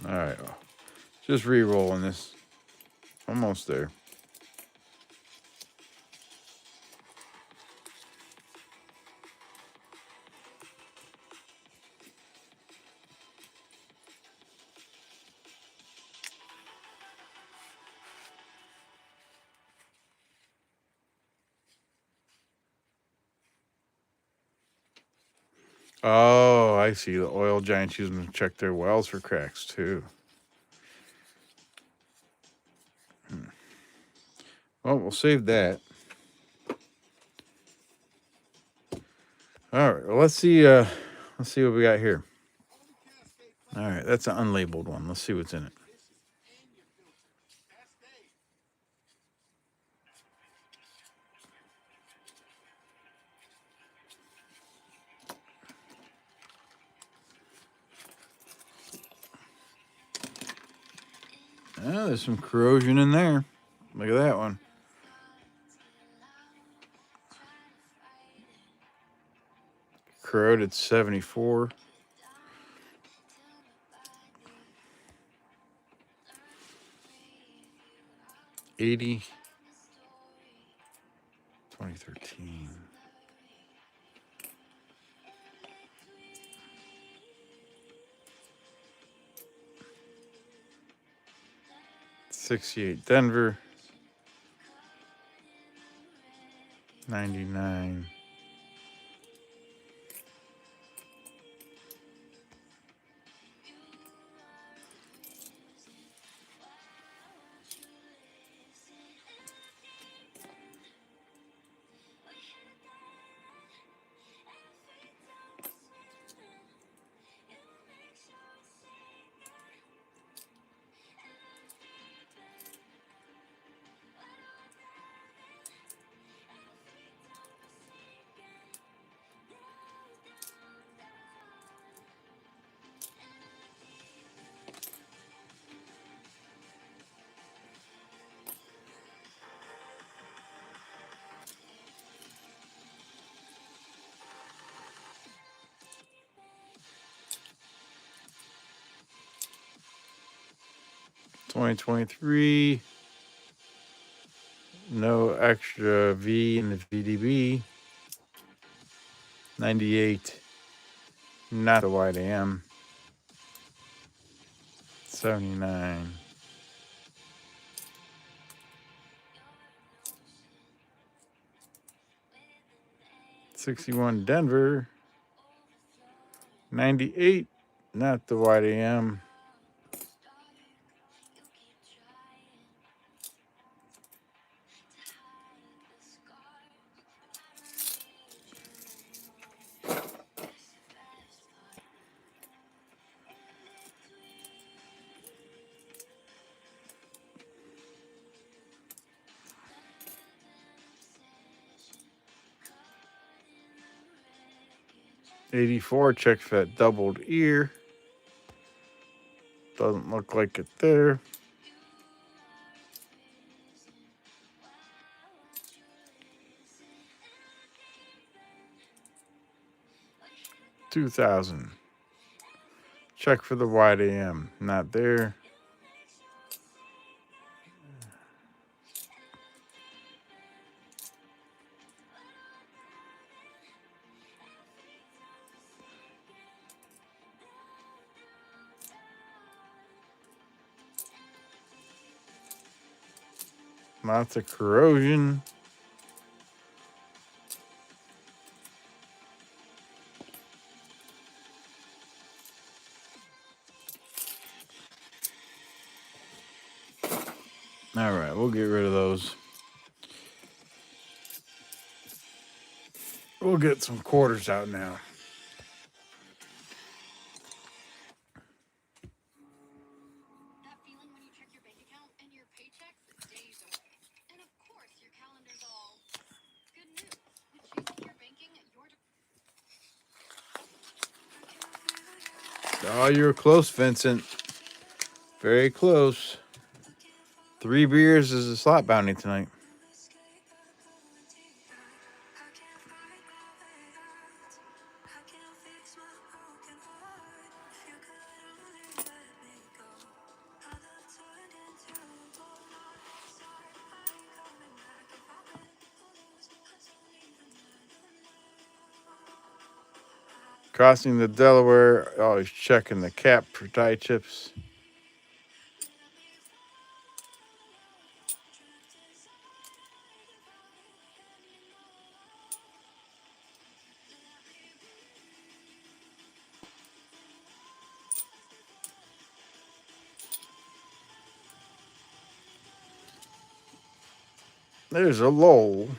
All right, well, just re-rolling this. Almost there. Oh, I see. The oil giants use them to check their wells for cracks too. Well, we'll save that. All right. Well, let's see. Let's see what we got here. All right, that's an unlabeled one. Let's see what's in it. Oh, there's some corrosion in there. Look at that one. Corroded 74. 80. 2013. 68 Denver. 99. $20.23. No extra V in the VDB. 98. Not the wide AM. 79. 61 Denver. 98. Not the wide AM. 84 checks for that doubled ear. Doesn't look like it there. $2,000. Check for the wide AM. Not there. Lots of corrosion. All right, we'll get rid of those. We'll get some quarters out now. That feeling when you check your bank account and your paycheck's days away. And of course, your calendar's all good news. With Chase Secure Banking, Oh, you were close, Vincent. Very close. 3 beers is a slot bounty tonight. Crossing the Delaware, always checking the cap for tie chips. There's a Lowell.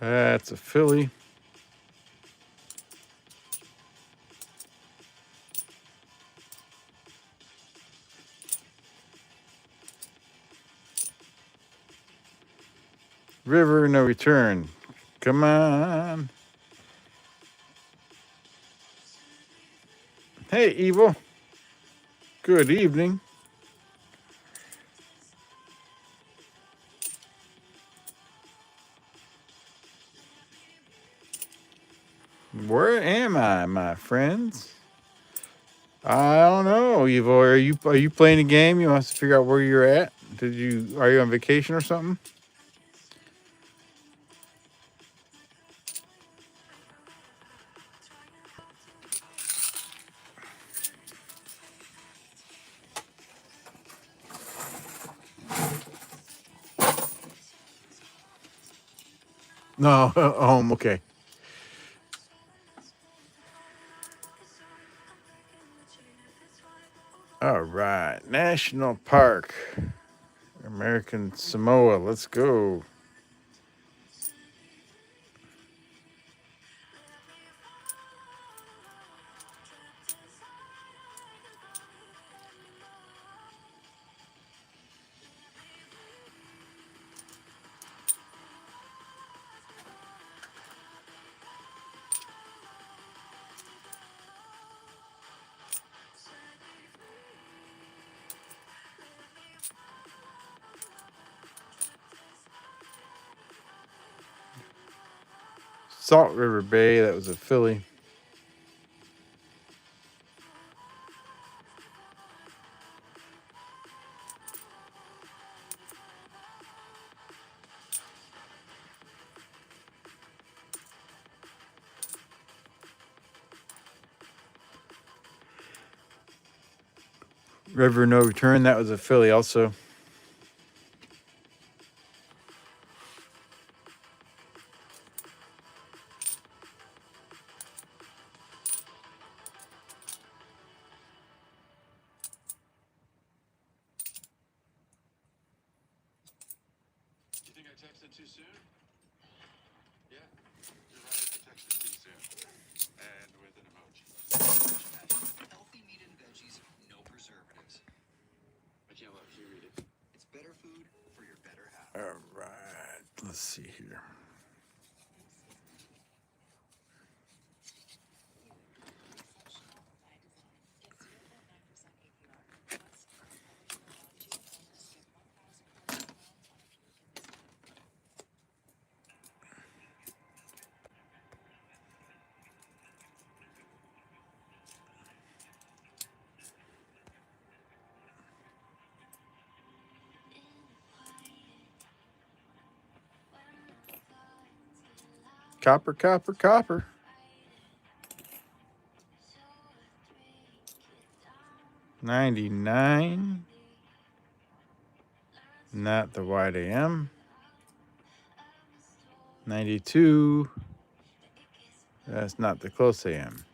That's a Philly. River, no return. Come on. Hey, Evil. Good evening. Where am I, my friends? I don't know, Evil. Are you playing a game? You want us to figure out where you're at? Are you on vacation or something? No, home. Okay. All right. National Park, American Samoa. Let's go. Salt River Bay. That was a Philly. River No Return. That was a Philly also. You think I texted too soon? Yeah, you're right. I texted too soon. And with an emoji. Healthy meat and veggies, no preservatives. I can't let you read it. It's better food for your better half. All right. Let's see here. Copper, copper, copper. 99. Not the wide AM. 92. That's not the close AM.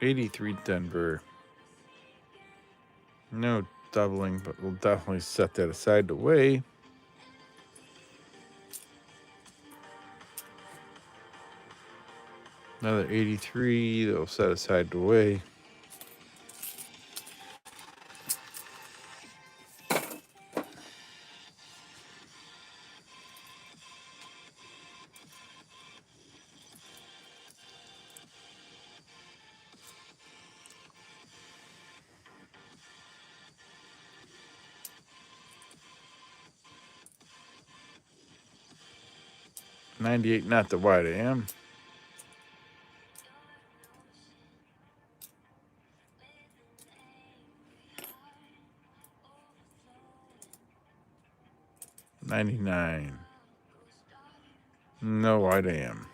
'83 Denver. No doubling, but we'll definitely set that aside to weigh. Another 83 that will set aside to weigh. '98, not the wide AM. '99. No wide AM.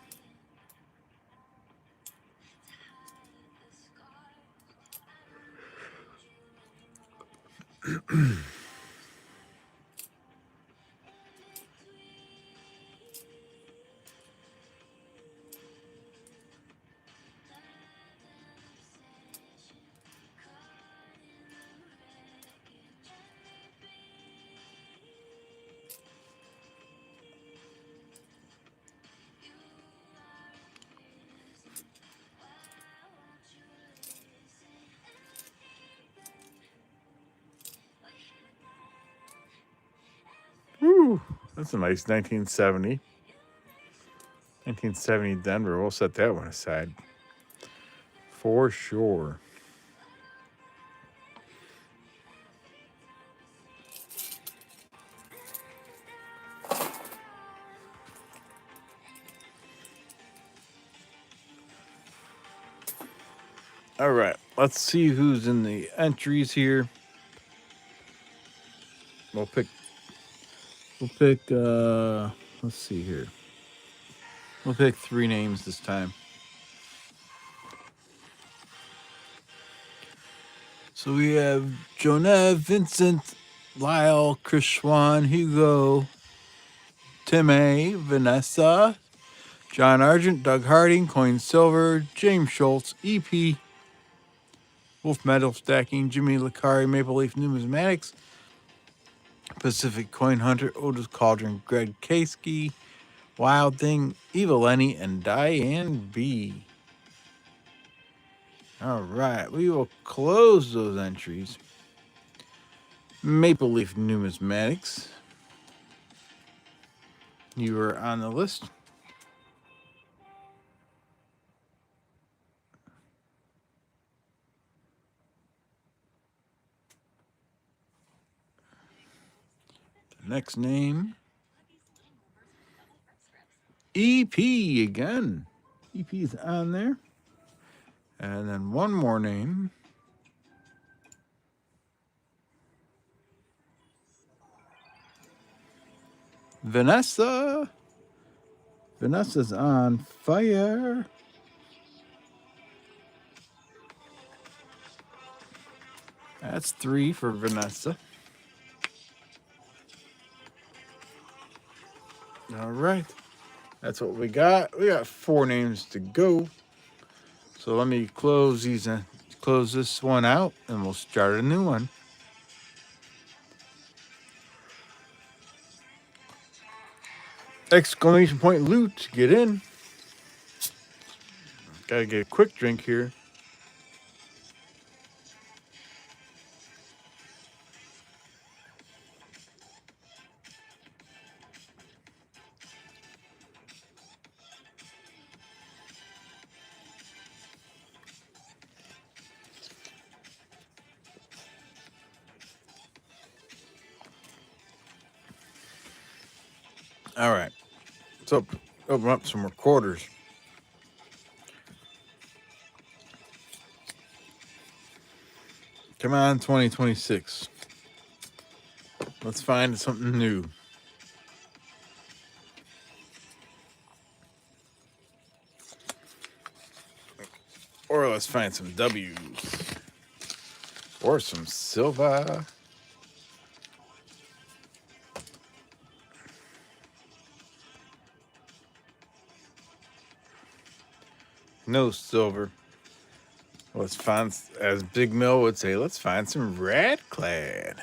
Woo, that's a nice 1970. 1970 Denver. We'll set that one aside. For sure. All right, let's see who's in the entries here. We'll pick. Let's see here. We'll pick 3 names this time. So we have Jonah, Vincent, Lyle, Chris Schwan, Hugo, Tim A, Vanessa, John Argent, Doug Harding, Coin Silver, James Schultz, EP, Wolf Metal Stacking, Jimmy Licari, Maple Leaf Numismatics, Pacific Coin Hunter, Otis Cauldron, Greg Kasky, Wild Thing, Eva Lenny, and Diane B. All right, we will close those entries. Maple Leaf Numismatics, you are on the list. The next name, EP again. EP's on there. And then one more name. Vanessa. Vanessa's on fire. That's 3 for Vanessa. All right. That's what we got. We got 4 names to go. So let me close this one out, and we'll start a new one. Exclamation point loot, get in. Gotta get a quick drink here. All right. So open up some recorders. Come on, 2026. Let's find something new. Or let's find some W's. Or some silver. No silver. Let's find, as Big Mill would say, let's find some Radclad.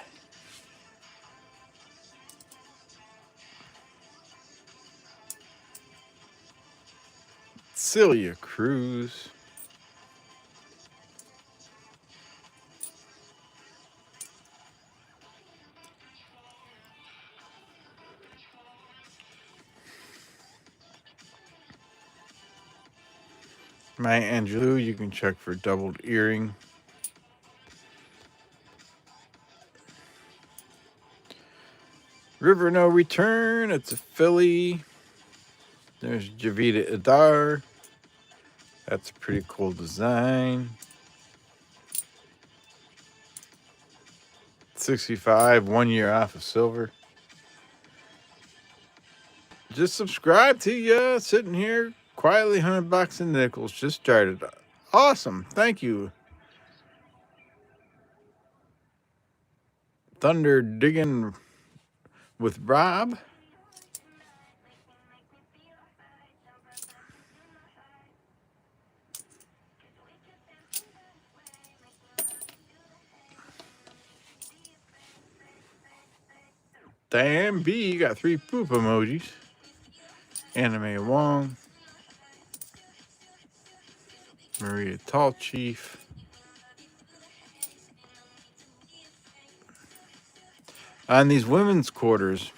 Celia Cruz. Maya Angelou, you can check for doubled earring. River No Return, it's a Philly. There's Javita Adar. That's a pretty cool design. 65, 1 year off of silver. Just subscribe to you, sitting here quietly $100 in nickels. Just started. Awesome. Thank you. Thunder Digging with Rob. Diane B, you got 3 poop emojis. Anime Wong. Maria Tall Chief. On these women's quarters,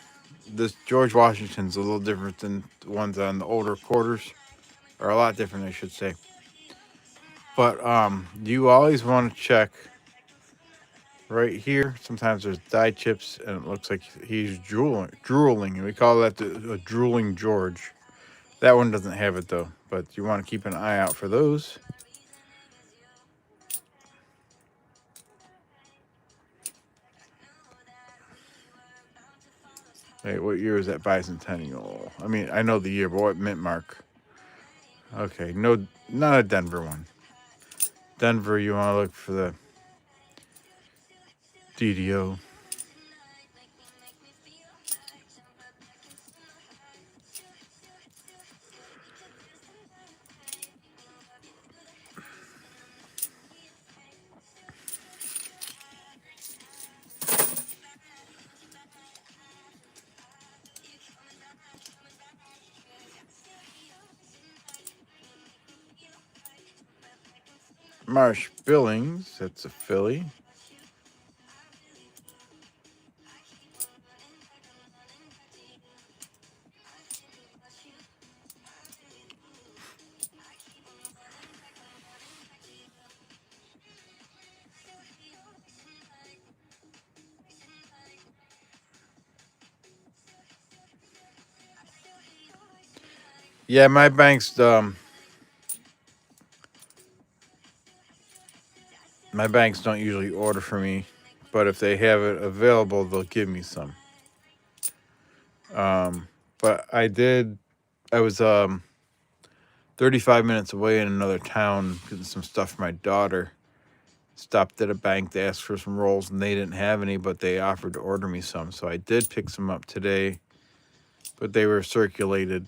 this George Washington's a little different than the ones on the older quarters. Or a lot different, I should say. But you always want to check right here. Sometimes there's die chips, and it looks like he's drooling, and we call that a drooling George. That one doesn't have it though, but you want to keep an eye out for those. Wait, what year is that bicentennial? I mean, I know the year, but what mint mark? Okay, no, not a Denver one. Denver, you want to look for the DDO. Marsh Billings, that's a Philly. Yeah, my banks don't usually order for me, but if they have it available, they'll give me some. But I was 35 minutes away in another town getting some stuff for my daughter. Stopped at a bank to ask for some rolls, and they didn't have any, but they offered to order me some. So I did pick some up today, but they were circulated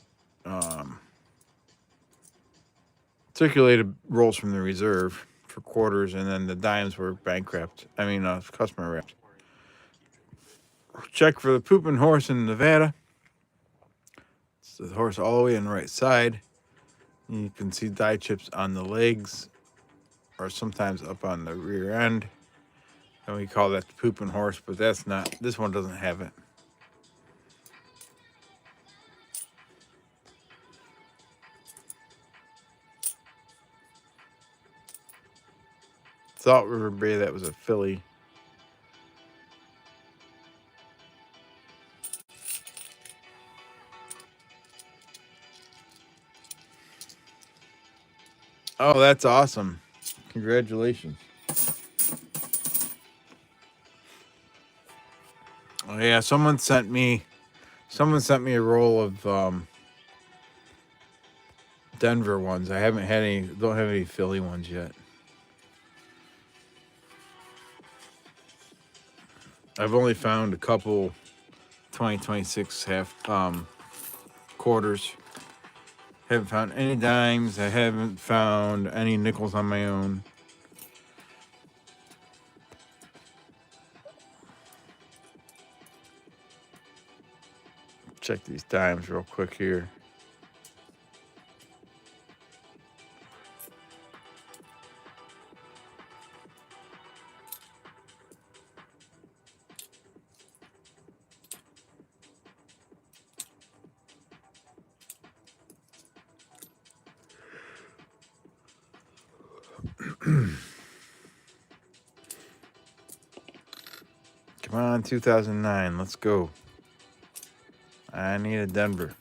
rolls from the reserve for quarters, and then the dimes were bank wrapped. I mean, customer wrapped. Check for the pooping horse in Nevada. It's the horse all the way on the right side. You can see die chips on the legs, or sometimes up on the rear end. And we call that the pooping horse, but that's not, this one doesn't have it. Salt River Bay, that was a filly. Oh, that's awesome. Congratulations. Oh yeah, someone sent me a roll of Denver ones. I haven't had any, don't have any Philly ones yet. I've only found a couple 2026 half quarters. Haven't found any dimes. I haven't found any nickels on my own. Check these dimes real quick here. Come on, 2009. Let's go. I need a Denver.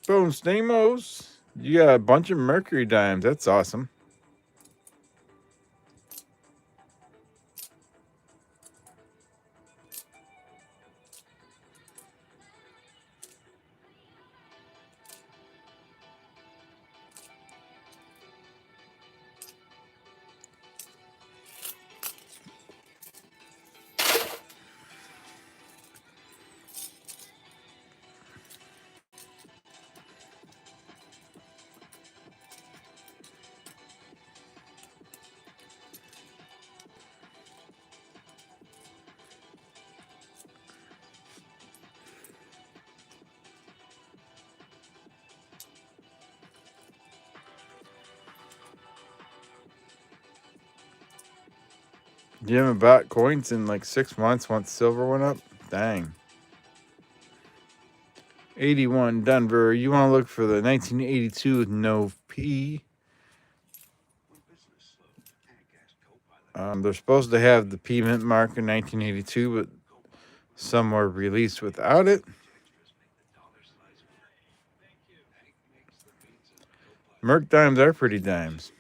Boom, Stamos. You got a bunch of Mercury dimes. That's awesome. You haven't bought coins in like 6 months once silver went up? Dang. 81 Denver. You want to look for the 1982 with no P. They're supposed to have the P mint mark in 1982, but some were released without it. Merc dimes are pretty dimes.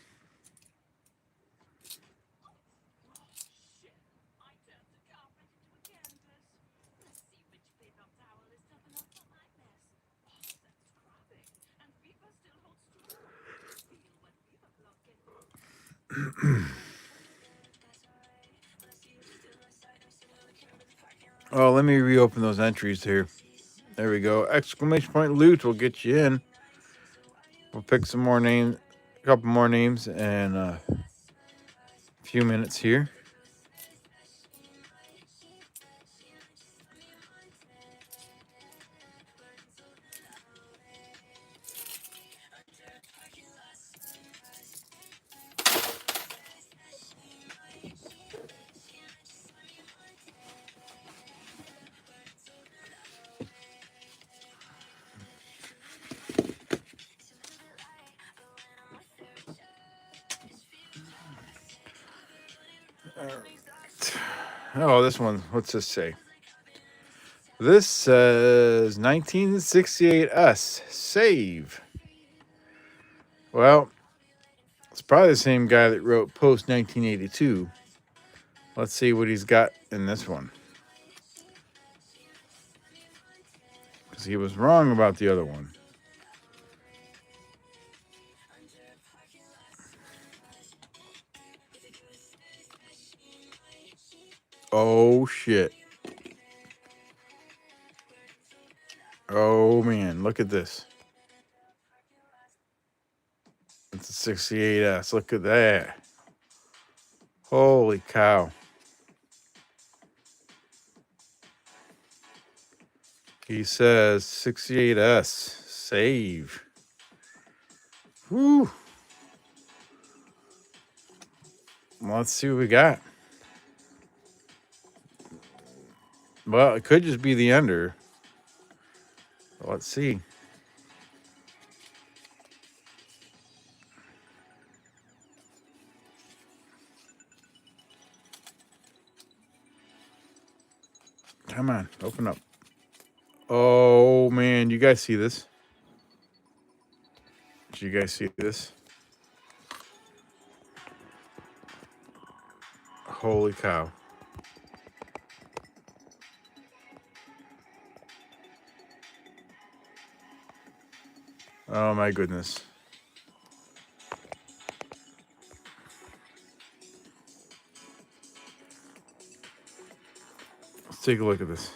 Oh, let me reopen those entries here. There we go. Exclamation point loot will get you in. We'll pick some more names, a couple more names, and a few minutes here. Oh, this one. What's this say? This says 1968 us. Save. Well, it's probably the same guy that wrote post 1982. Let's see what he's got in this one. Because he was wrong about the other one. Oh, shit. Oh, man. Look at this. It's a 68S. Look at that. Holy cow. He says 68S. Save. Whew. Let's see what we got. Well, it could just be the under. Let's see. Come on, open up. Oh, man. You guys see this? Did you guys see this? Holy cow. Oh, my goodness. Let's take a look at this.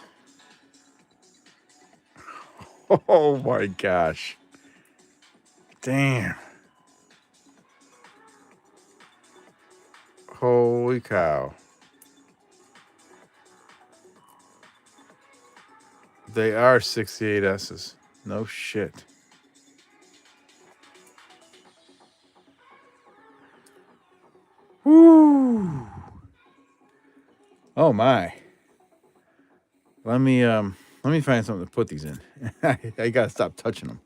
Oh, my gosh. Damn. Holy cow. They are 68S's. No shit. Woo. Oh my. Let me find something to put these in. I gotta stop touching them.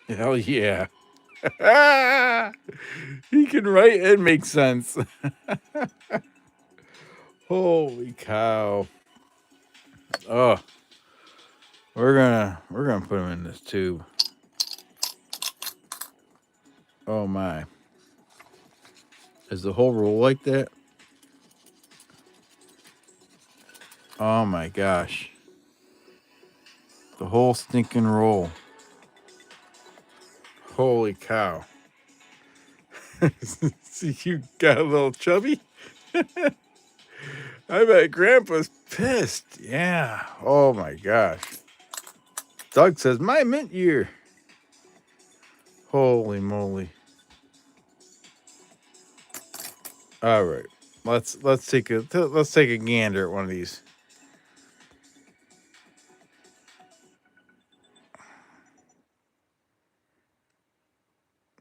Hell yeah. He can write and make sense. Holy cow. Oh. We're gonna put them in this tube. Oh my. Is the whole roll like that? Oh my gosh. The whole stinking roll. Holy cow. See, you got a little chubby? I bet Grandpa's pissed. Yeah. Oh my gosh. Doug says, my mint year. Holy moly. All right. Let's take a gander at one of these.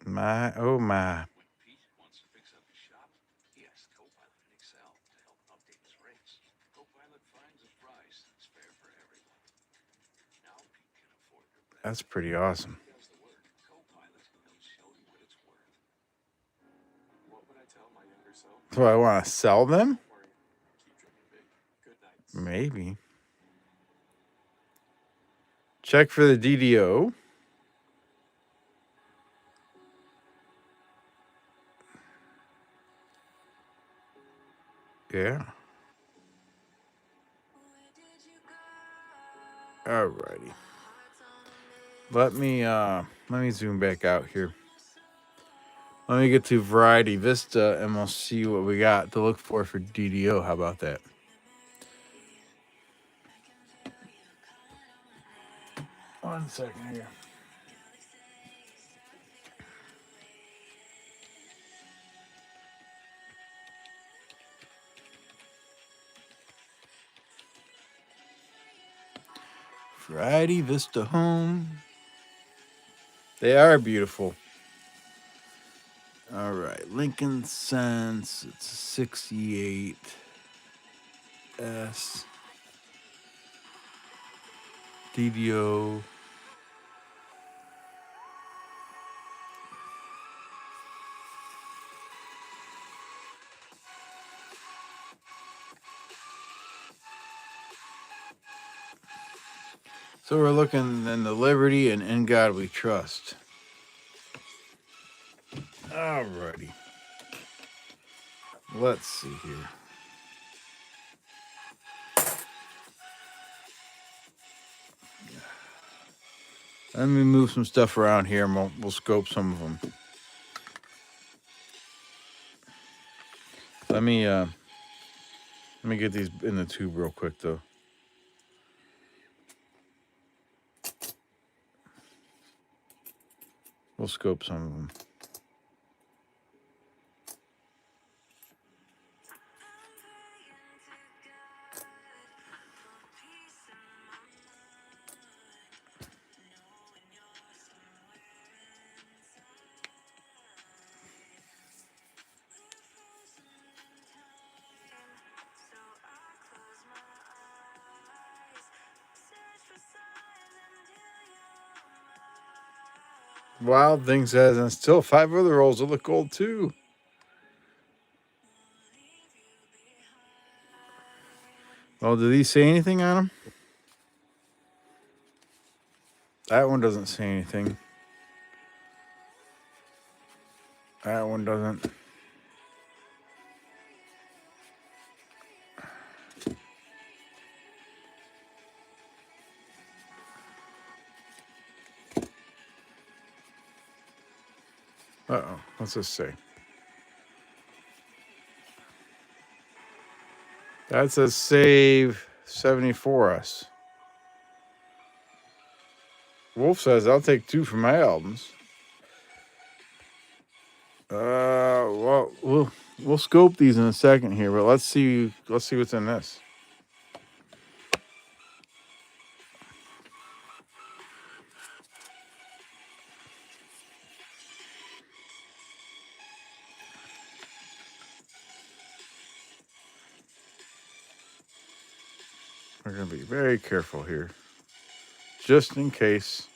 My oh my. When Pete wants to fix up his shop, he asks Copilot in Excel to help update his rates. Copilot That's pretty awesome. Does the work. Copilot. It'll show you what it's worth. What would I tell my younger self? Do I want to sell them? Don't worry. Keep dreaming big. Good nights. Maybe. Check for the DDO. Yeah. Alrighty. Let me zoom back out here. Let me get to Variety Vista and we'll see what we got to look for DDO. How about that? One second here. Variety Vista Home. They are beautiful. All right, Lincoln Sense. It's a 68 S DDO. So we're looking in the Liberty and In God We Trust. Alrighty. Let's see here. Let me move some stuff around here and we'll scope some of them. Let me get these in the tube real quick though. We'll scope some of them. Wild Thing says, and still 5 other rolls that look gold too. Well, do these say anything on them? That one doesn't say anything. That one doesn't. Uh-oh, what's this say? That says save 74S. Wolf says, I'll take 2 for my albums. Well, we'll scope these in a second here, but let's see what's in this. We're going to be very careful here, just in case.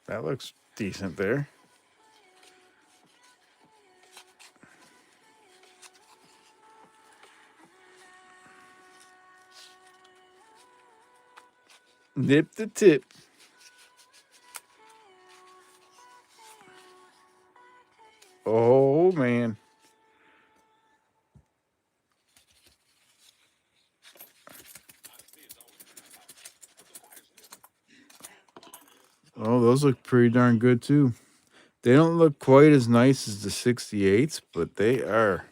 That looks decent there. Nip the tip. Oh, man. Oh, those look pretty darn good, too. They don't look quite as nice as the 68s, but they are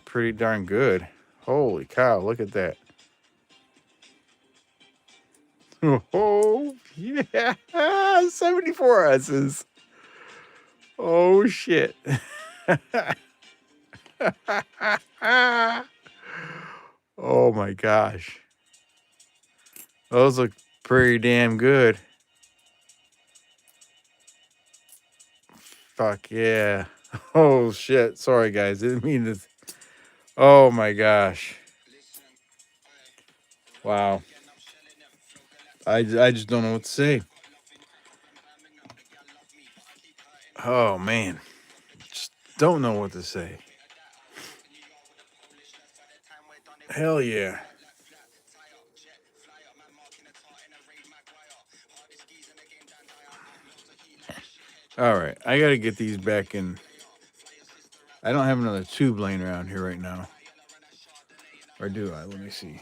pretty darn good. Holy cow, look at that. Oh, yeah. 74 S's. Oh, shit. Oh, my gosh. Those look pretty damn good. Fuck yeah. Oh shit! Sorry guys, didn't mean to. Oh my gosh! Wow. I just don't know what to say. Oh man, just don't know what to say. Hell yeah! All right, I gotta get these back in. I don't have another tube laying around here right now, or do I? Let me see.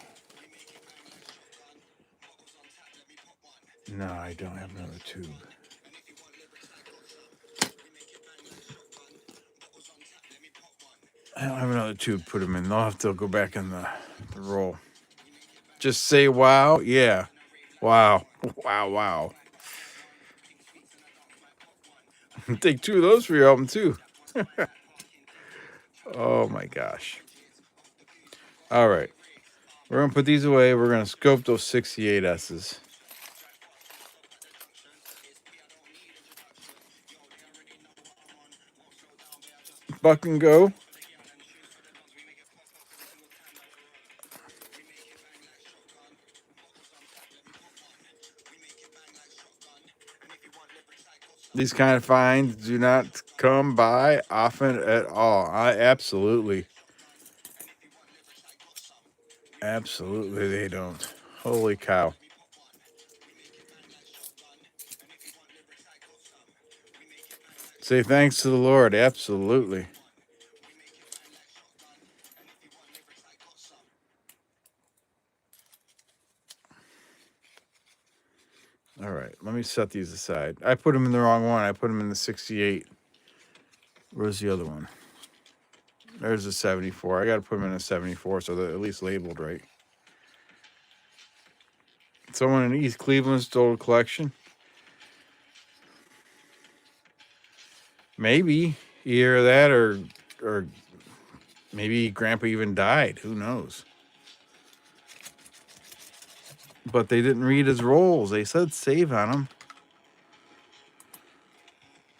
No, I don't have another tube. I don't have another tube. Put them in. I'll have to go back in the roll. Just say wow. Yeah. Wow. Wow. Wow. Take two of those for your album too. Oh my gosh. All right. We're gonna put these away. We're gonna scope those 68S's. Buck and go. These kind of finds do not come by often at all. Absolutely they don't. Holy cow. Say thanks to the Lord. Absolutely. All right, let me set these aside. I put them in the wrong one. I put them in the 68. Where's the other one? There's the 74. I got to put them in a 74 so they're at least labeled right. Someone in East Cleveland stole a collection. Maybe either that or maybe Grandpa even died. Who knows? But they didn't read his rolls. They said save on them.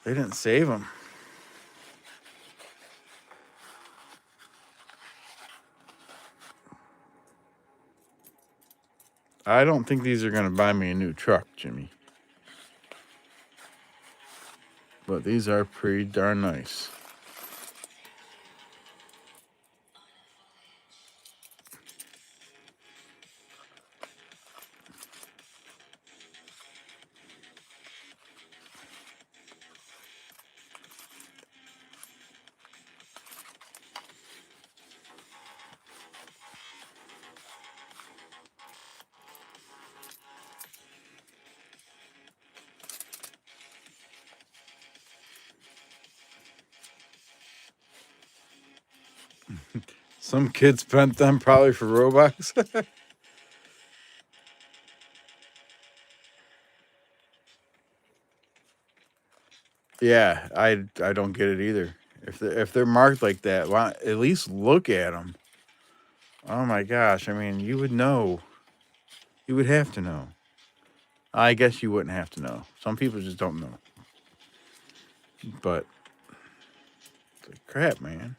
They didn't save them. I don't think these are going to buy me a new truck, Jimmy. But these are pretty darn nice. Some kid spent them probably for Robux. Yeah, I don't get it either. If they're marked like that, why at least look at them? Oh my gosh! I mean, you would know. You would have to know. I guess you wouldn't have to know. Some people just don't know. But crap, man.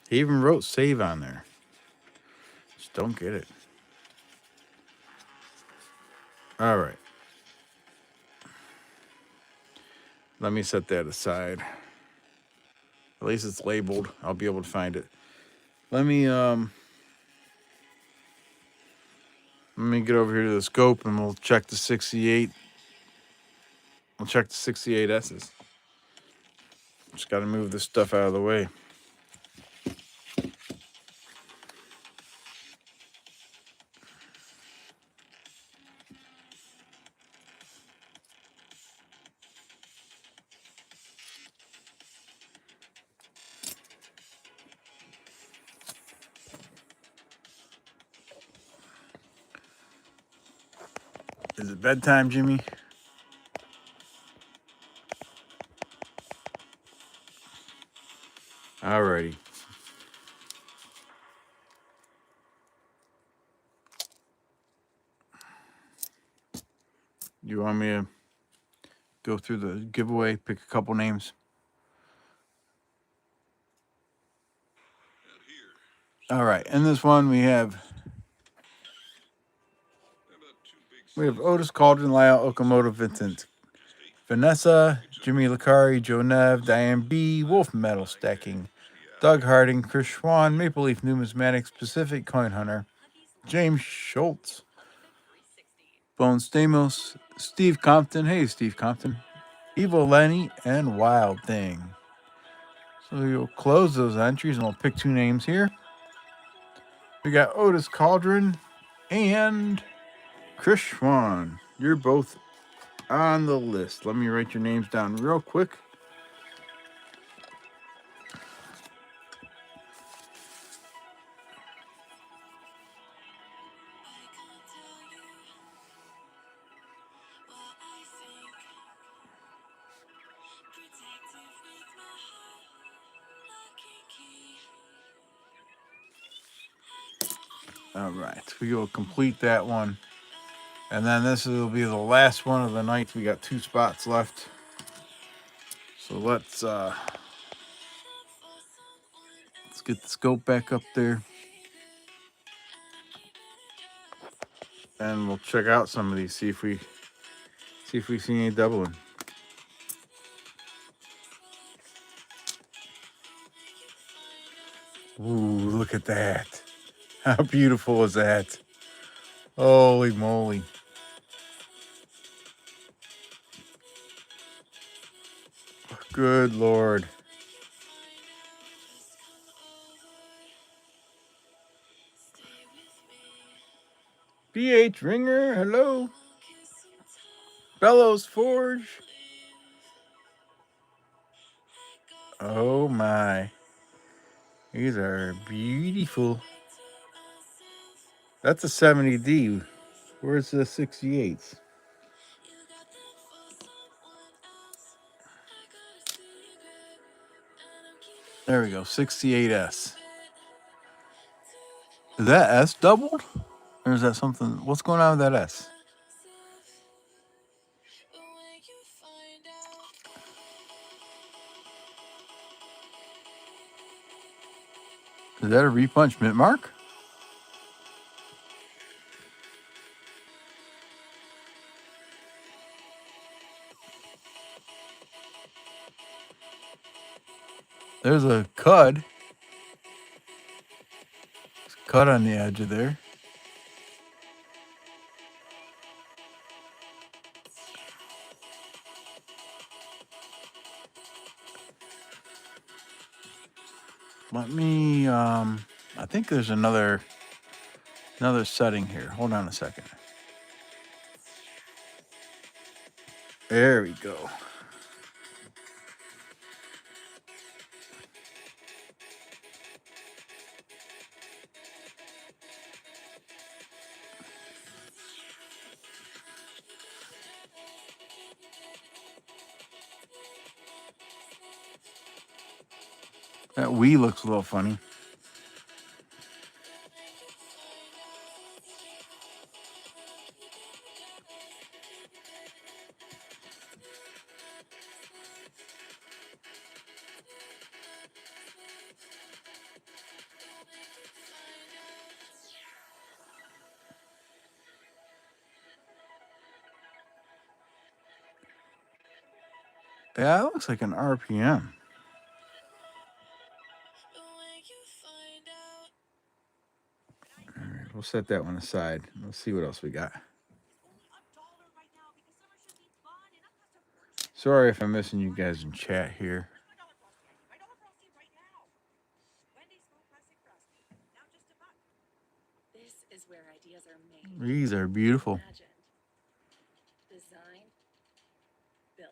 He even wrote save on there. Just don't get it. All right. Let me set that aside. At least it's labeled. I'll be able to find it. Let me get over here to the scope and we'll check the 68. We'll check the 68S's. Just got to move this stuff out of the way. Is it bedtime, Jimmy? Alrighty. You want me to go through the giveaway, pick a couple names. All right, in this one we have Otis Cauldron, Lyle Okamoto, Vincent Vanessa, Jimmy Lacari, Joe Nev, Diane B, Wolf Metal Stacking, Doug Harding, Chris Schwann, Maple Leaf Numismatics, Pacific Coin Hunter, James Schultz, Bone Stamos, Steve Compton, hey Steve Compton, Evil Lenny, and Wild Thing. So you'll close those entries and we'll pick two names here. We got Otis Cauldron and Chris Schwann. You're both on the list. Let me write your names down real quick. All right, we will complete that one. And then this will be the last one of the night. We got 2 spots left. So let's get the scope back up there. And we'll check out some of these, see if we see any doubling. Ooh, look at that. How beautiful is that? Holy moly. Good Lord. BH Ringer, hello. Bellows Forge. Oh my. These are beautiful. That's a 70D. Where's the 68s? There we go, 68S. Is that S doubled? Or is that something? What's going on with that S? Is that a repunch mint mark? There's a cut. Cut on the edge of there. Let me I think there's another setting here. Hold on a second. There we go. That Wii looks a little funny. Yeah, that looks like an RPM. All right, we'll set that one aside. Let's see what else we got. Sorry if I'm missing you guys in chat here. This is where ideas are made. These are beautiful. Imagined. Designed. Built.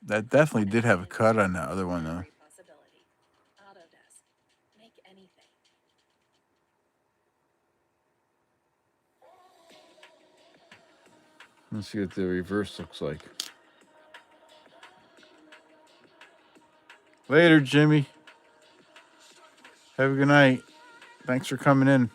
That definitely did have a cut on that other one, though. Every possibility. Autodesk. Make anything. Let's see what the reverse looks like. Later, Jimmy. Have a good night. Thanks for coming in.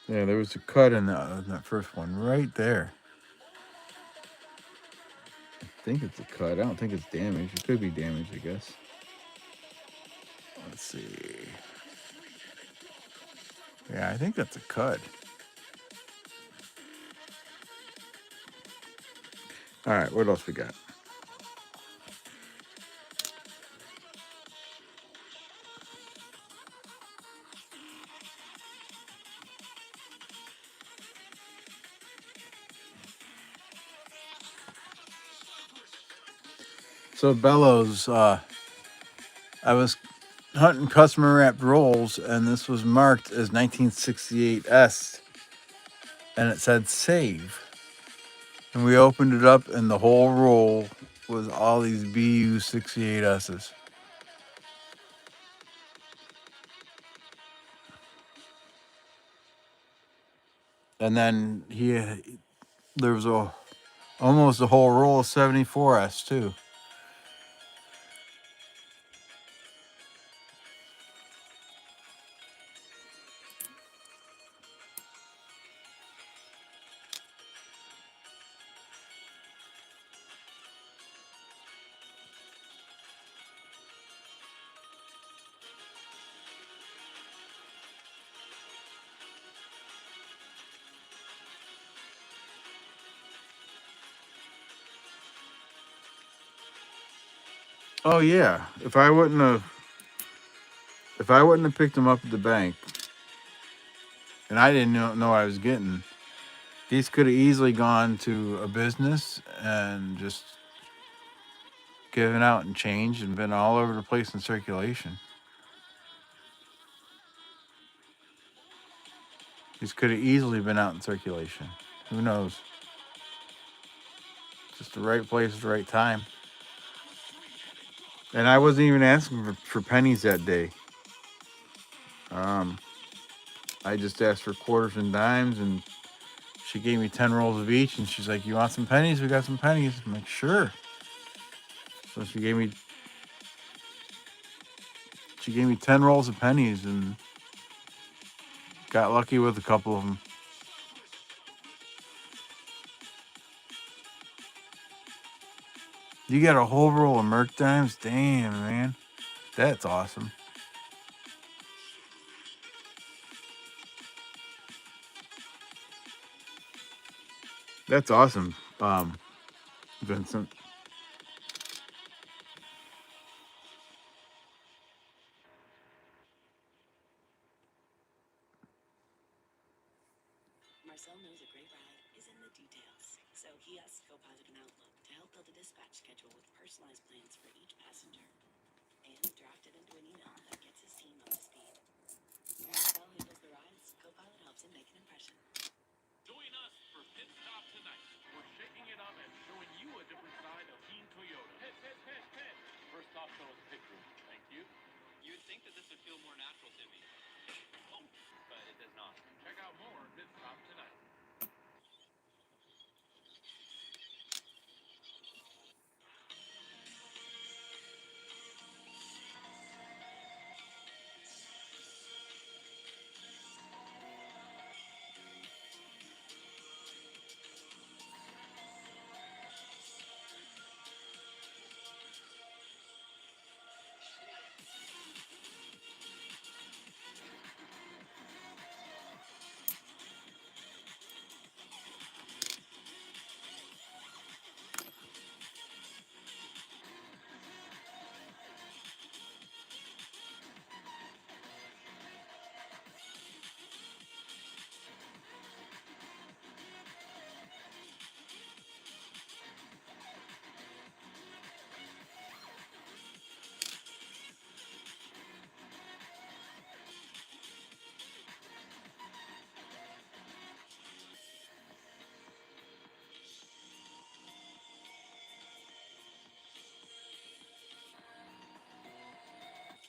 Yeah, there was a cut in that first one right there. I think it's a cut. I don't think it's damage. It could be damage, I guess. Let's see. Yeah, I think that's a cut. All right, what else we got? So Bellows, I was hunting customer wrapped rolls, and this was marked as 1968S, and it said save. And we opened it up, and the whole roll was all these BU 68S's. And then there was almost a whole roll of 74S too. Oh yeah, if I wouldn't have picked them up at the bank, and I didn't know what I was getting, these could have easily gone to a business and just given out and changed and been all over the place in circulation. These could have easily been out in circulation. Who knows? Just the right place at the right time. And I wasn't even asking for pennies that day. I just asked for quarters and dimes, and she gave me 10 rolls of each, and she's like, "You want some pennies? We got some pennies." I'm like, "Sure." So she gave me 10 rolls of pennies, and got lucky with a couple of them. You got a whole roll of Merc dimes? Damn, man. That's awesome. That's awesome, Vincent. Marcel knows a great ride is in the details, so he asks Copilot and Outlook to help build a dispatch schedule with personalized plans for each passenger, and draft it into an email that gets his team up to speed. When Marcel handles the rides, Copilot helps him make an impression. Join us for Pit Stop tonight. We're shaking it up and showing you a different side of Team Toyota. Pit, pit, pit, pit. First stop, show us the pit crew. Thank you. You'd think that this would feel more natural to me. Oh, but it does not. Check out more Pit Stop tonight.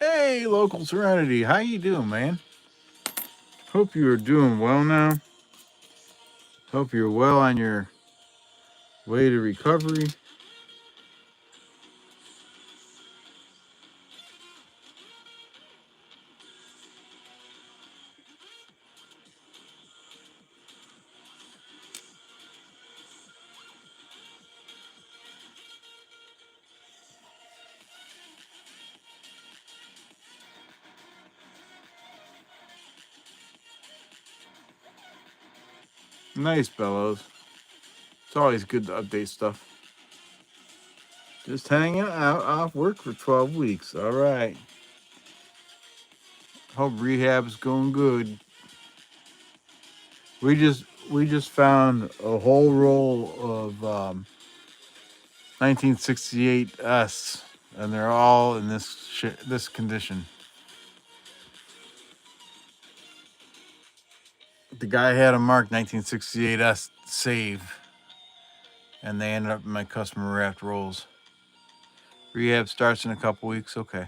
Hey, local Serenity, how you doing, man? Hope you are doing well now. Hope you're well on your way to recovery. Nice, Bellows. It's always good to update stuff. Just hanging out off work for 12 weeks. All right. Hope rehab's going good. We just found a whole roll of 1968s, and they're all in this condition. The guy had a marked 1968s save, and they ended up in my customer wrapped rolls. Rehab starts in a couple weeks. Okay.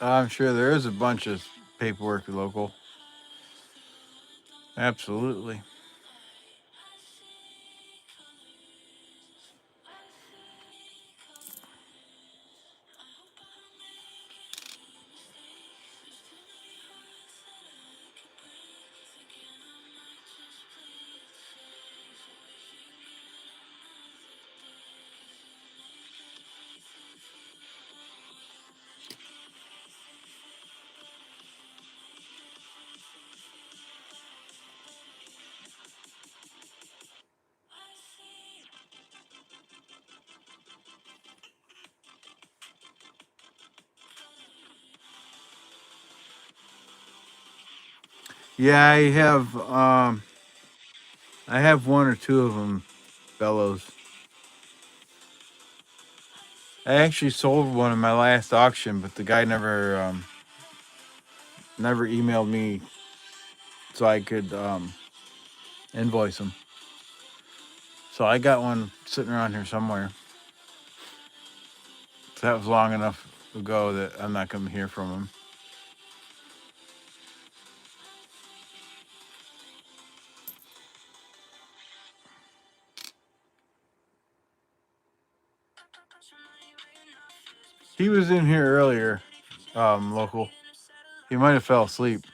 I'm sure there is a bunch of paperwork local. Absolutely. Yeah, I have one or two of them, Bellows. I actually sold one in my last auction, but the guy never emailed me so I could invoice him. So I got one sitting around here somewhere. So that was long enough ago that I'm not going to hear from him. He was in here earlier, local. He might have fell asleep.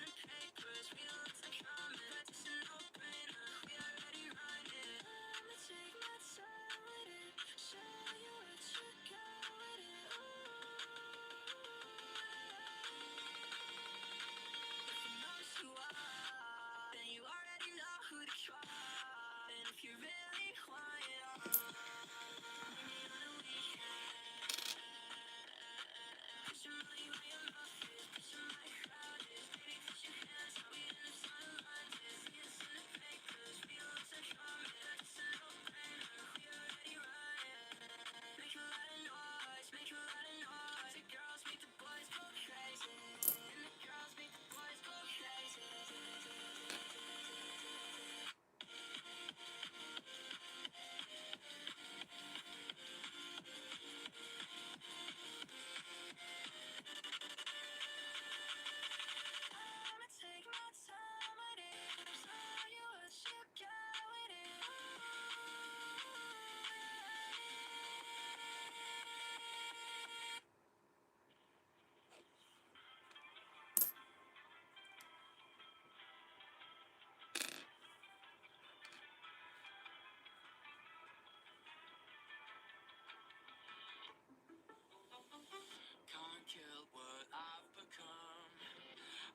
Can't kill what I've become.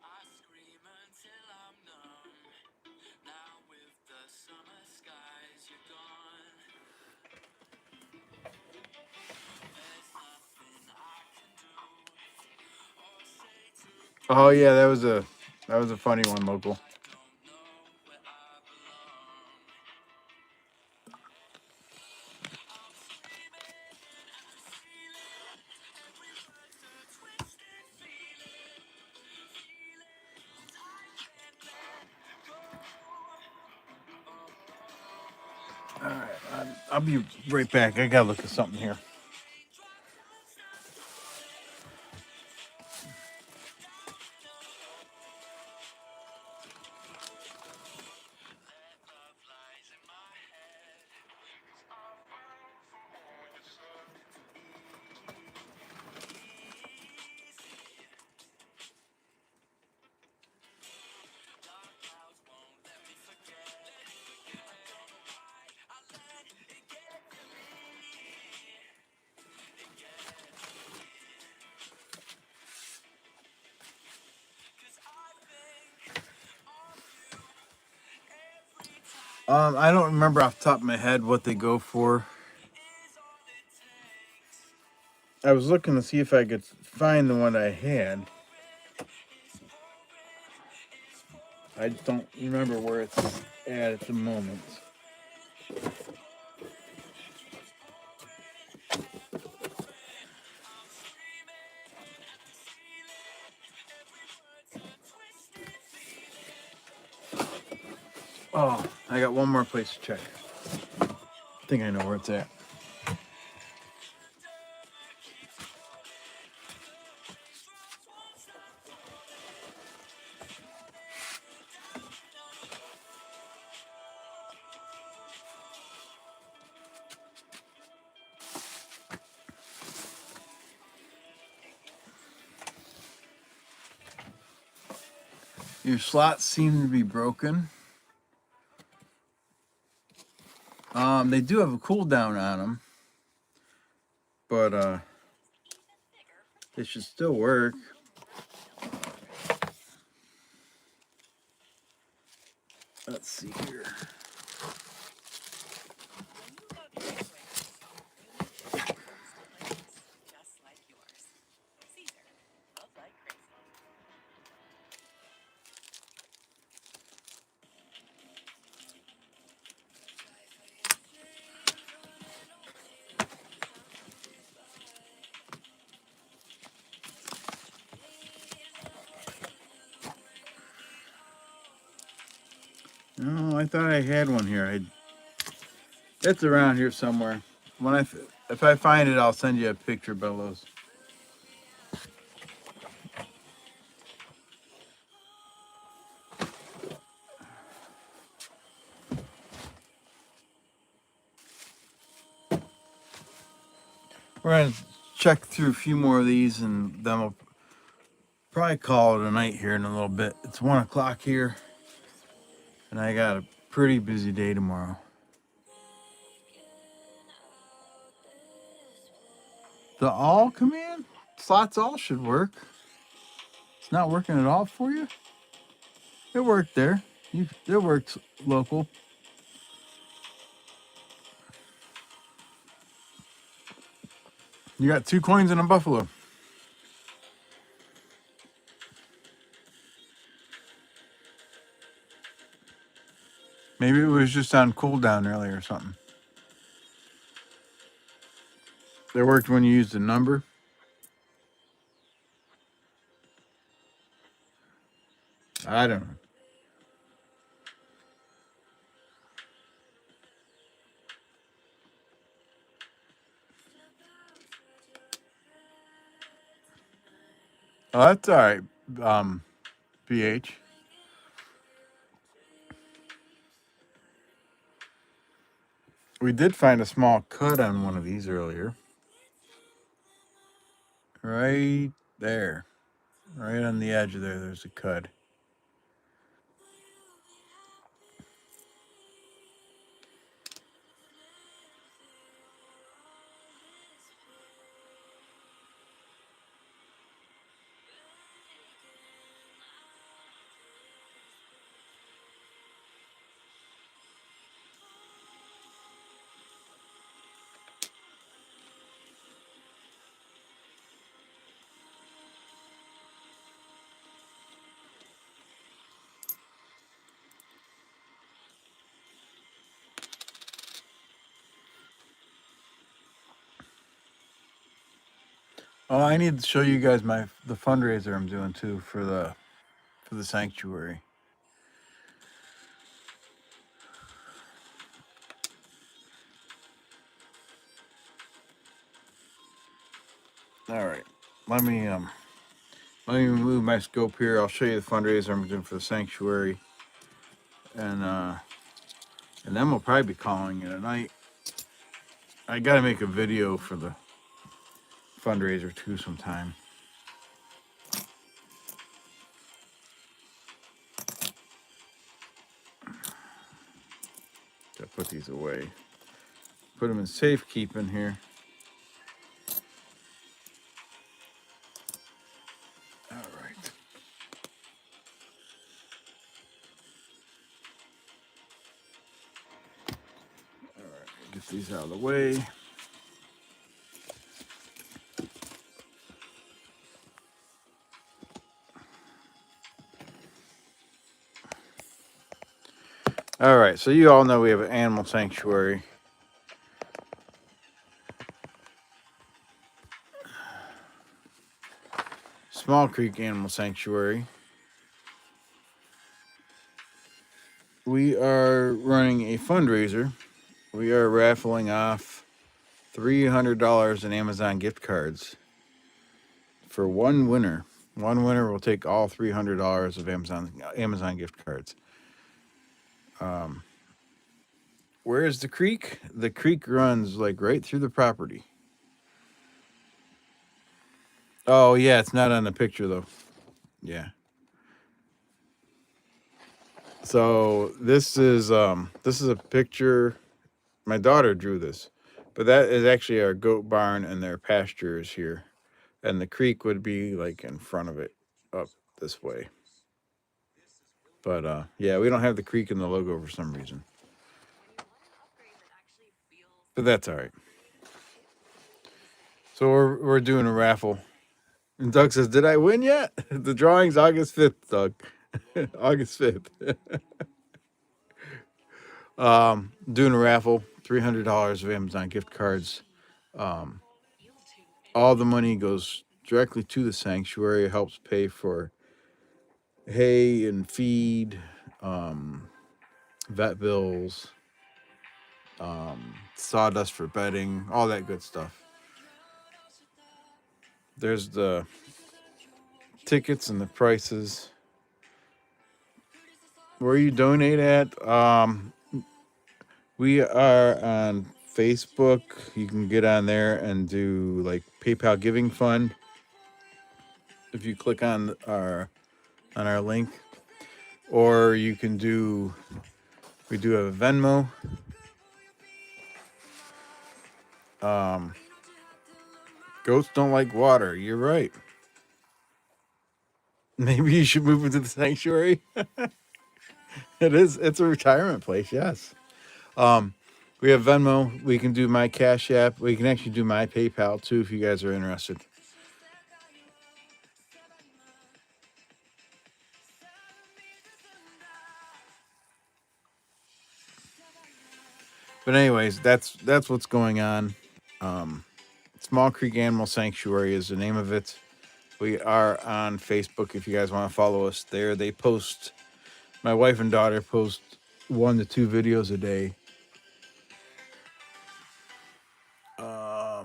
I scream until I'm numb. Now with the summer skies, you're gone. There's nothing I can do or say to Oh yeah, that was a funny one, local. I don't know where I belong. All right, I'll be right back. I gotta look at something here. I don't remember off the top of my head what they go for. I was looking to see if I could find the one I had. I just don't remember where it's at the moment. Oh, I got one more place to check. I think I know where it's at. Your slots seem to be broken. They do have a cooldown on them, but they should still work. Let's see here. Just like yours. Caesar, love like crazy. No, I thought I had one here. It's around here somewhere. If I find it, I'll send you a picture, Bellows. We're gonna check through a few more of these, and then we'll probably call it a night here in a little bit. It's 1 o'clock here, and I got a pretty busy day tomorrow. The all command? Slots all should work. It's not working at all for you? It worked there. It works local. You got 2 coins and a buffalo. Maybe it was just on cooldown earlier or something. It worked when you used the number. I don't know. Oh, that's all right. BH. We did find a small cut on one of these earlier. Right there. Right on the edge of there, there's a cut. Oh, I need to show you guys the fundraiser I'm doing too for the sanctuary. All right. Let me move my scope here. I'll show you the fundraiser I'm doing for the sanctuary, and then we'll probably be calling it a night. I got to make a video for the fundraiser too sometime. Gotta put these away. Put them in safekeeping here. All right. All right. Get these out of the way. All right. So you all know we have an animal sanctuary. Small Creek Animal Sanctuary. We are running a fundraiser. We are raffling off $300 in Amazon gift cards for one winner. One winner will take all $300 of Amazon gift cards. Where is the creek? The creek runs like right through the property. Oh yeah, it's not on the picture though. Yeah. So this is a picture. My daughter drew this, but that is actually our goat barn, and their pasture is here, and the creek would be like in front of it, up this way. But yeah, we don't have the creek in the logo for some reason, but that's all right. So we're doing a raffle, and Doug says, "Did I win yet?" The drawing's August 5th, Doug. August 5th. Doing a raffle, $300 of Amazon gift cards. All the money goes directly to the sanctuary. It helps pay for hay and feed, vet bills, sawdust for bedding, all that good stuff. There's the tickets and the prices. Where you donate at? We are on Facebook. You can get on there and do like PayPal Giving Fund. If you click on our link, or you can do. We do have a Venmo. Goats don't like water. You're right. Maybe you should move into the sanctuary. It's a retirement place. Yes. We have Venmo. We can do my Cash App. We can actually do my PayPal too if you guys are interested. But anyways, that's what's going on. Small Creek Animal Sanctuary is the name of it. We are on Facebook if you guys want to follow us there. They post, my wife and daughter post 1 to 2 videos a day.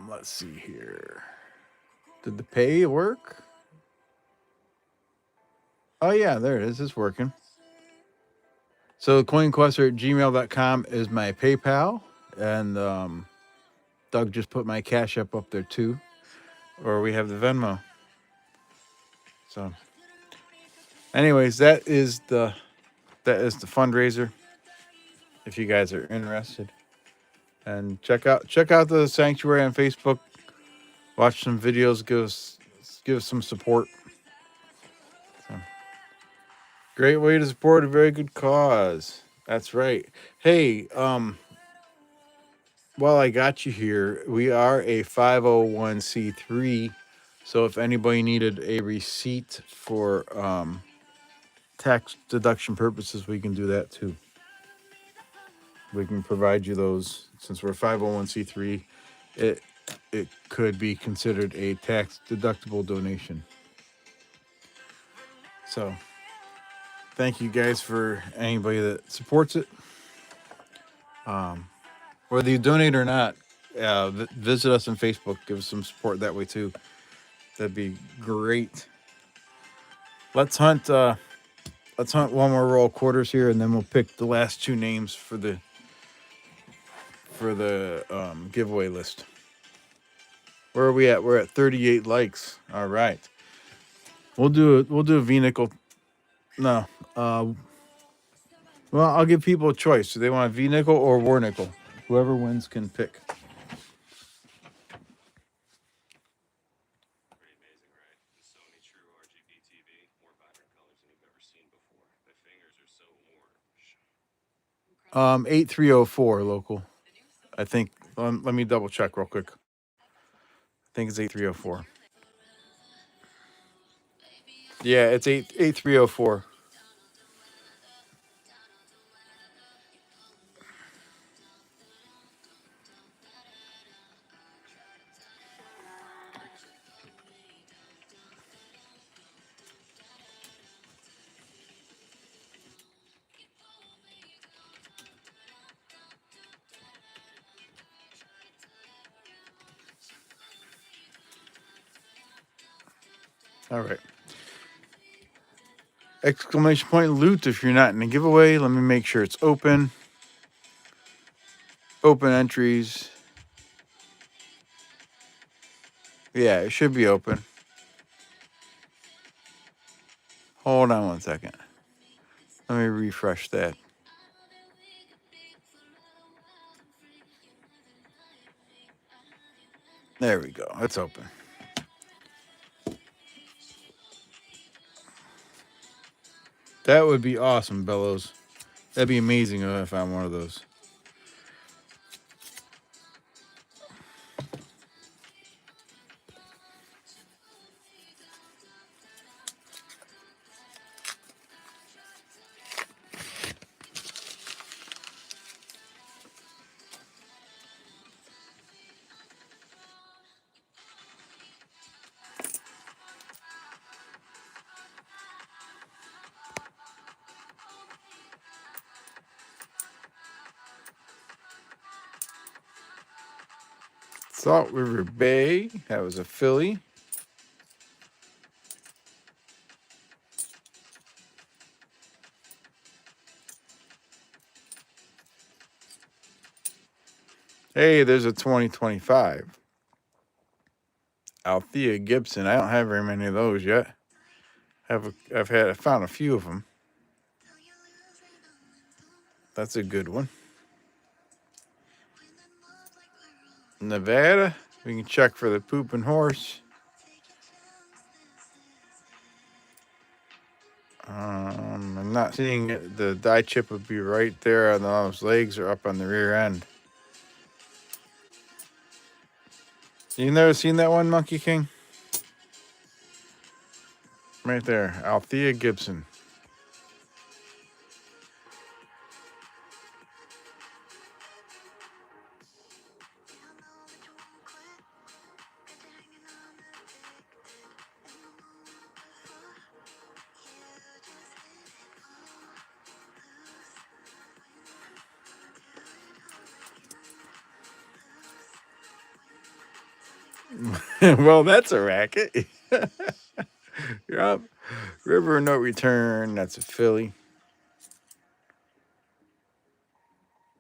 Let's see here. Did the pay work? Oh yeah, there it is. It's working. So coinquester@gmail.com is my PayPal, and Doug just put my Cash App up there too, or we have the Venmo. So, anyways, that is the fundraiser. If you guys are interested, and check out the sanctuary on Facebook. Watch some videos. Give us some support. So, great way to support a very good cause. That's right. Hey, while I got you here, we are a 501c3. So if anybody needed a receipt for tax deduction purposes, we can do that too. We can provide you those. Since we're 501c3, it could be considered a tax deductible donation. So thank you guys for anybody that supports it. Whether you donate or not, visit us on Facebook. Give us some support that way too. That'd be great. Let's hunt. Let's hunt one more roll of quarters here, and then we'll pick the last two names for the giveaway list. Where are we at? We're at 38 likes. All right. We'll do a V-nickel. No. Well, I'll give people a choice. Do they want V-nickel or war nickel? Whoever wins can pick. Pretty amazing, right? The Sony True RGB TV, more vibrant colors than you've ever seen before. My fingers are so warm. 8304 local. I think. Let me double check real quick. I think it's 8304. Yeah, it's 8304. All right. Exclamation point loot if you're not in a giveaway. Let me make sure it's open. Open entries. Yeah, it should be open. Hold on one second. Let me refresh that. There we go. It's open. That would be awesome, Bellows. That'd be amazing if I found one of those. Salt River Bay. That was a Philly. Hey, there's a 2025. Althea Gibson. I don't have very many of those yet. I found a few of them. That's a good one. Nevada. We can check for the pooping horse. I'm not seeing it. The die chip would be right there on those legs or up on the rear end. You never seen that one, Monkey King? Right there, Althea Gibson. Well, that's a racket. You're up. River No Return. That's a Philly.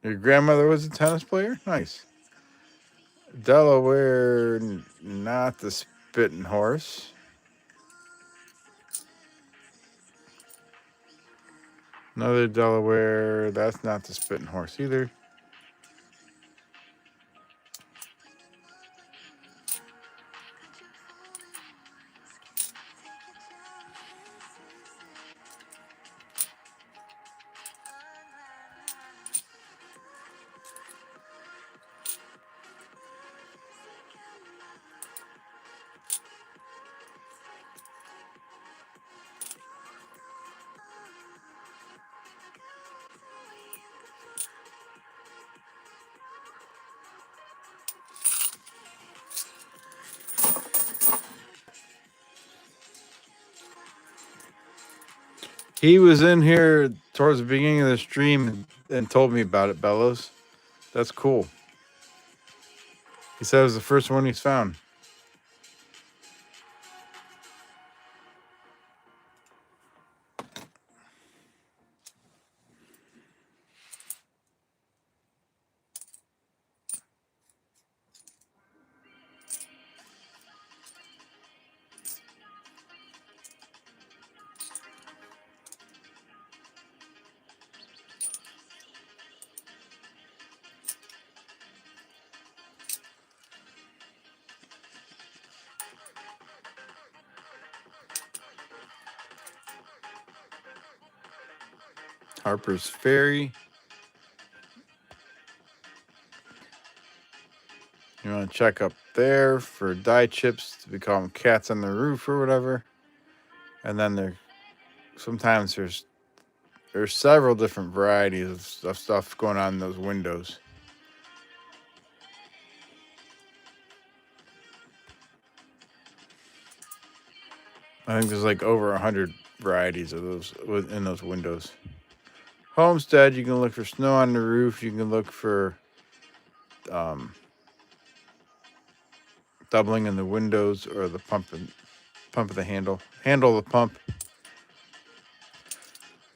Your grandmother was a tennis player? Nice. Delaware, not the Spitting Horse. Another Delaware. That's not the Spitting Horse either. He was in here towards the beginning of the stream and told me about it, Bellows. That's cool. He said it was the first one he's found. Harper's Ferry. You want to check up there for dye chips to become cats on the roof or whatever. And then sometimes there's several different varieties of stuff going on in those windows. I think there's like over 100 varieties of those in those windows. Homestead, you can look for snow on the roof. You can look for doubling in the windows or the pump of the handle. Handle the pump.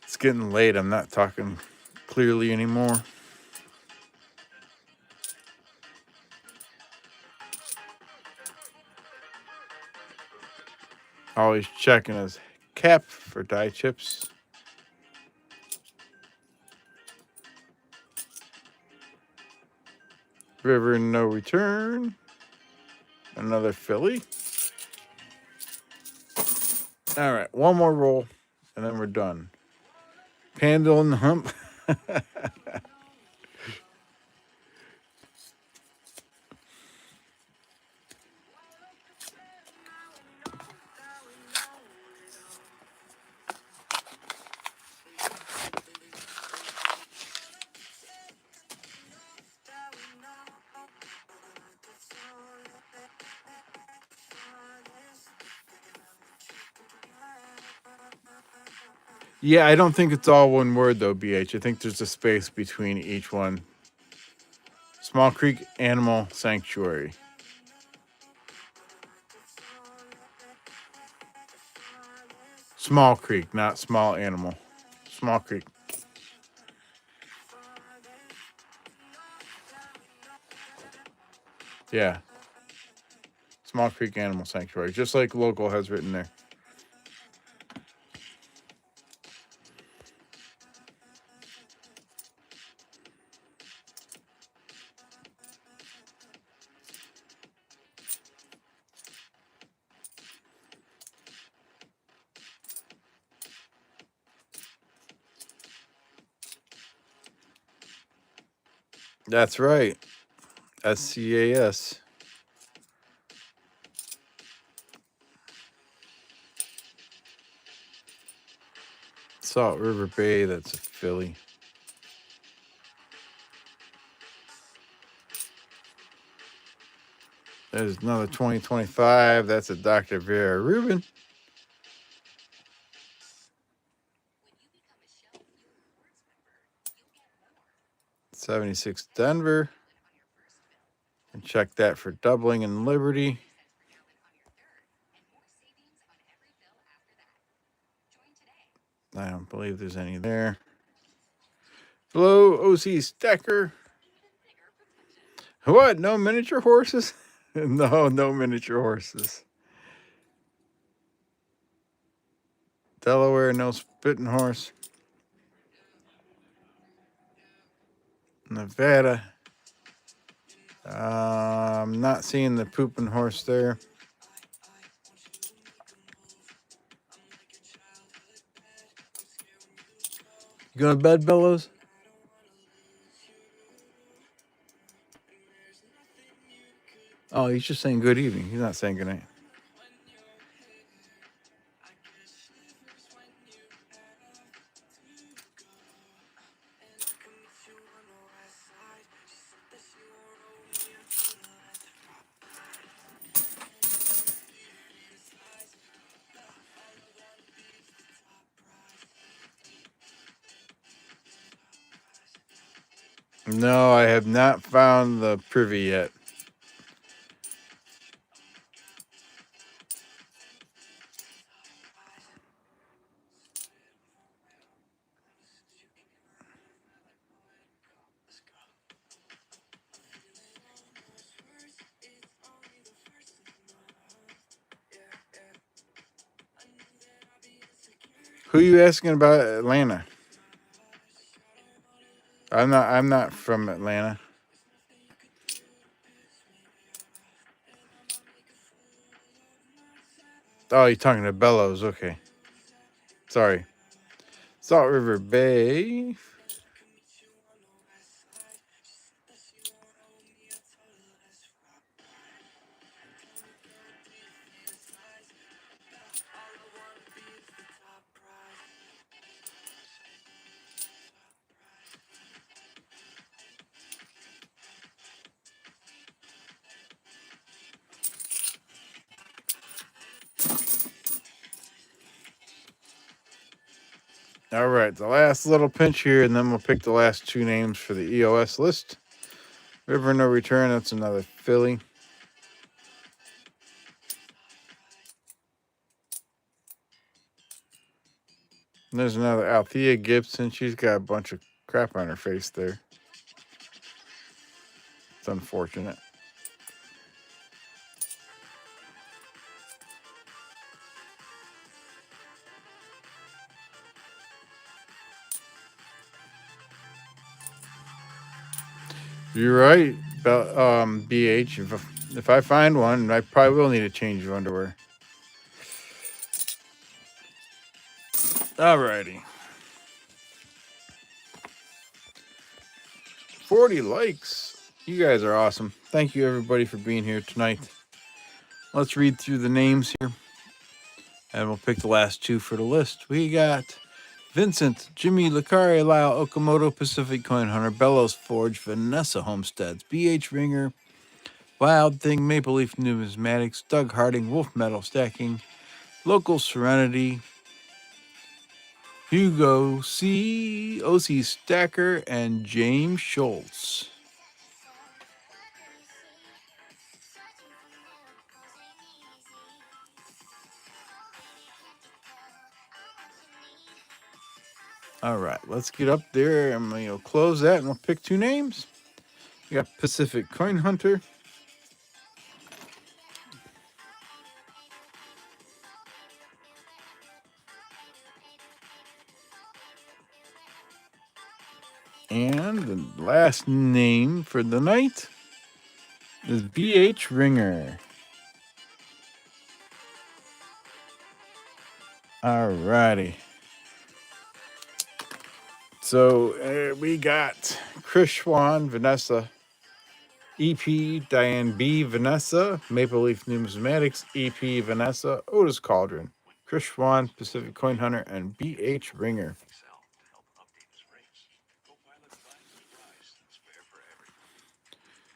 It's getting late. I'm not talking clearly anymore. Always checking his cap for dye chips. River No Return. Another filly. All right, one more roll, and then we're done. Pandle and Hump. Yeah, I don't think it's all one word though, BH. I think there's a space between each one. Small Creek Animal Sanctuary. Small Creek, not Small Animal. Small Creek. Yeah. Small Creek Animal Sanctuary, just like local has written there. That's right. SCAS. Salt River Bay, that's a filly. There's another 2025. That's a Dr. Vera Rubin. 76 Denver. And check that for doubling in Liberty. I don't believe there's any there. Hello, OC Stacker. What? No miniature horses? No miniature horses. Delaware, no spitting horse. Nevada. I'm not seeing the pooping horse there. You going to bed, Bellows? Oh, he's just saying good evening. He's not saying good night. No, I have not found the privy yet. Who are you asking about Atlanta? I'm not from Atlanta. Oh, you're talking to Bellows. Okay. Sorry. Salt River Bay. All right, the last little pinch here, and then we'll pick the last two names for the EOS list. River No Return, that's another filly. And there's another Althea Gibson. She's got a bunch of crap on her face there. It's unfortunate. You're right about BH. If I find one, I probably will need a change of underwear. Alrighty. 40 likes. You guys are awesome. Thank you everybody for being here tonight. Let's read through the names here, and we'll pick the last two for the list. We got Vincent, Jimmy Licari, Lyle Okamoto, Pacific Coin Hunter, Bellows Forge, Vanessa Homesteads, BH Ringer, Wild Thing, Maple Leaf Numismatics, Doug Harding, Wolf Metal Stacking, Local Serenity, Hugo C, OC Stacker, and James Schultz. All right, let's get up there and we'll close that and we'll pick two names. We got Pacific Coin Hunter. And the last name for the night is BH Ringer. All righty. So we got Chris Schwann, Vanessa, EP, Diane B, Vanessa, Maple Leaf Numismatics, EP, Vanessa, Otis Cauldron, Chris Schwann, Pacific Coin Hunter, and BH Ringer.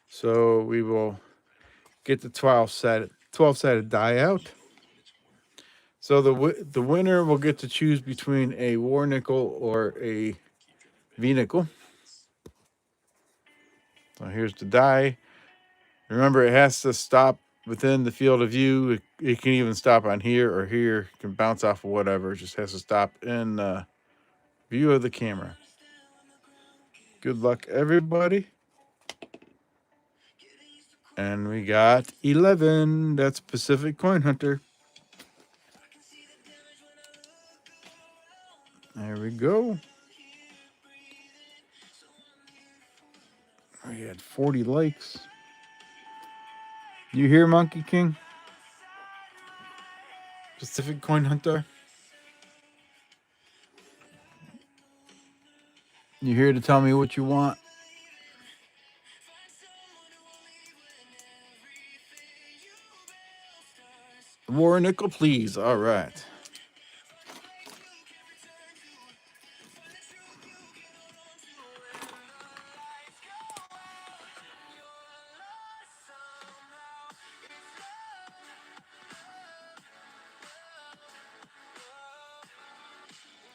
So we will get the 12-sided die out. So the winner will get to choose between a war nickel or a V nickel. So here's the die. Remember, it has to stop within the field of view. It can even stop on here or here. It can bounce off of whatever. It just has to stop in view of the camera. Good luck, everybody. And we got 11. That's Pacific Coin Hunter. There we go. We had 40 likes. You hear, Monkey King? Pacific Coin Hunter. You here to tell me what you want? War nickel, please. All right.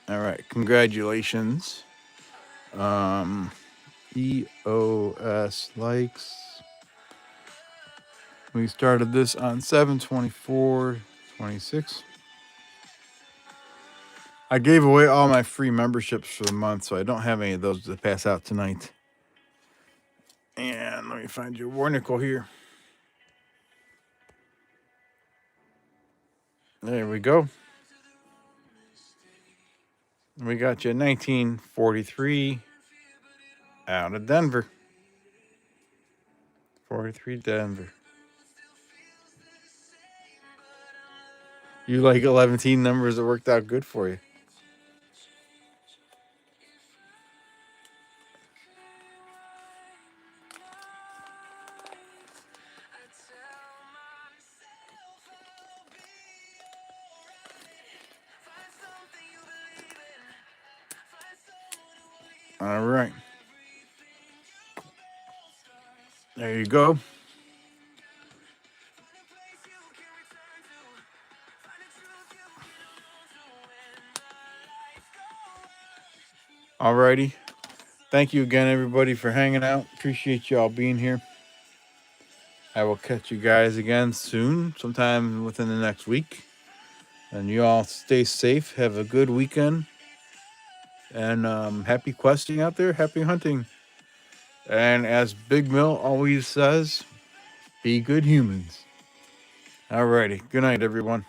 All right. Congratulations. EOS likes. We started this on 7/24/26. I gave away all my free memberships for the month, so I don't have any of those to pass out tonight. And let me find your war nickel here. There we go. We got you 1943 out of Denver. 43 Denver. You like 11 numbers that worked out good for you. All right. There you go. Alrighty. Thank you again, everybody, for hanging out. Appreciate y'all being here. I will catch you guys again soon, sometime within the next week. And you all stay safe. Have a good weekend. And happy questing out there. Happy hunting. And as Big Mill always says, be good humans. Alrighty. Good night, everyone.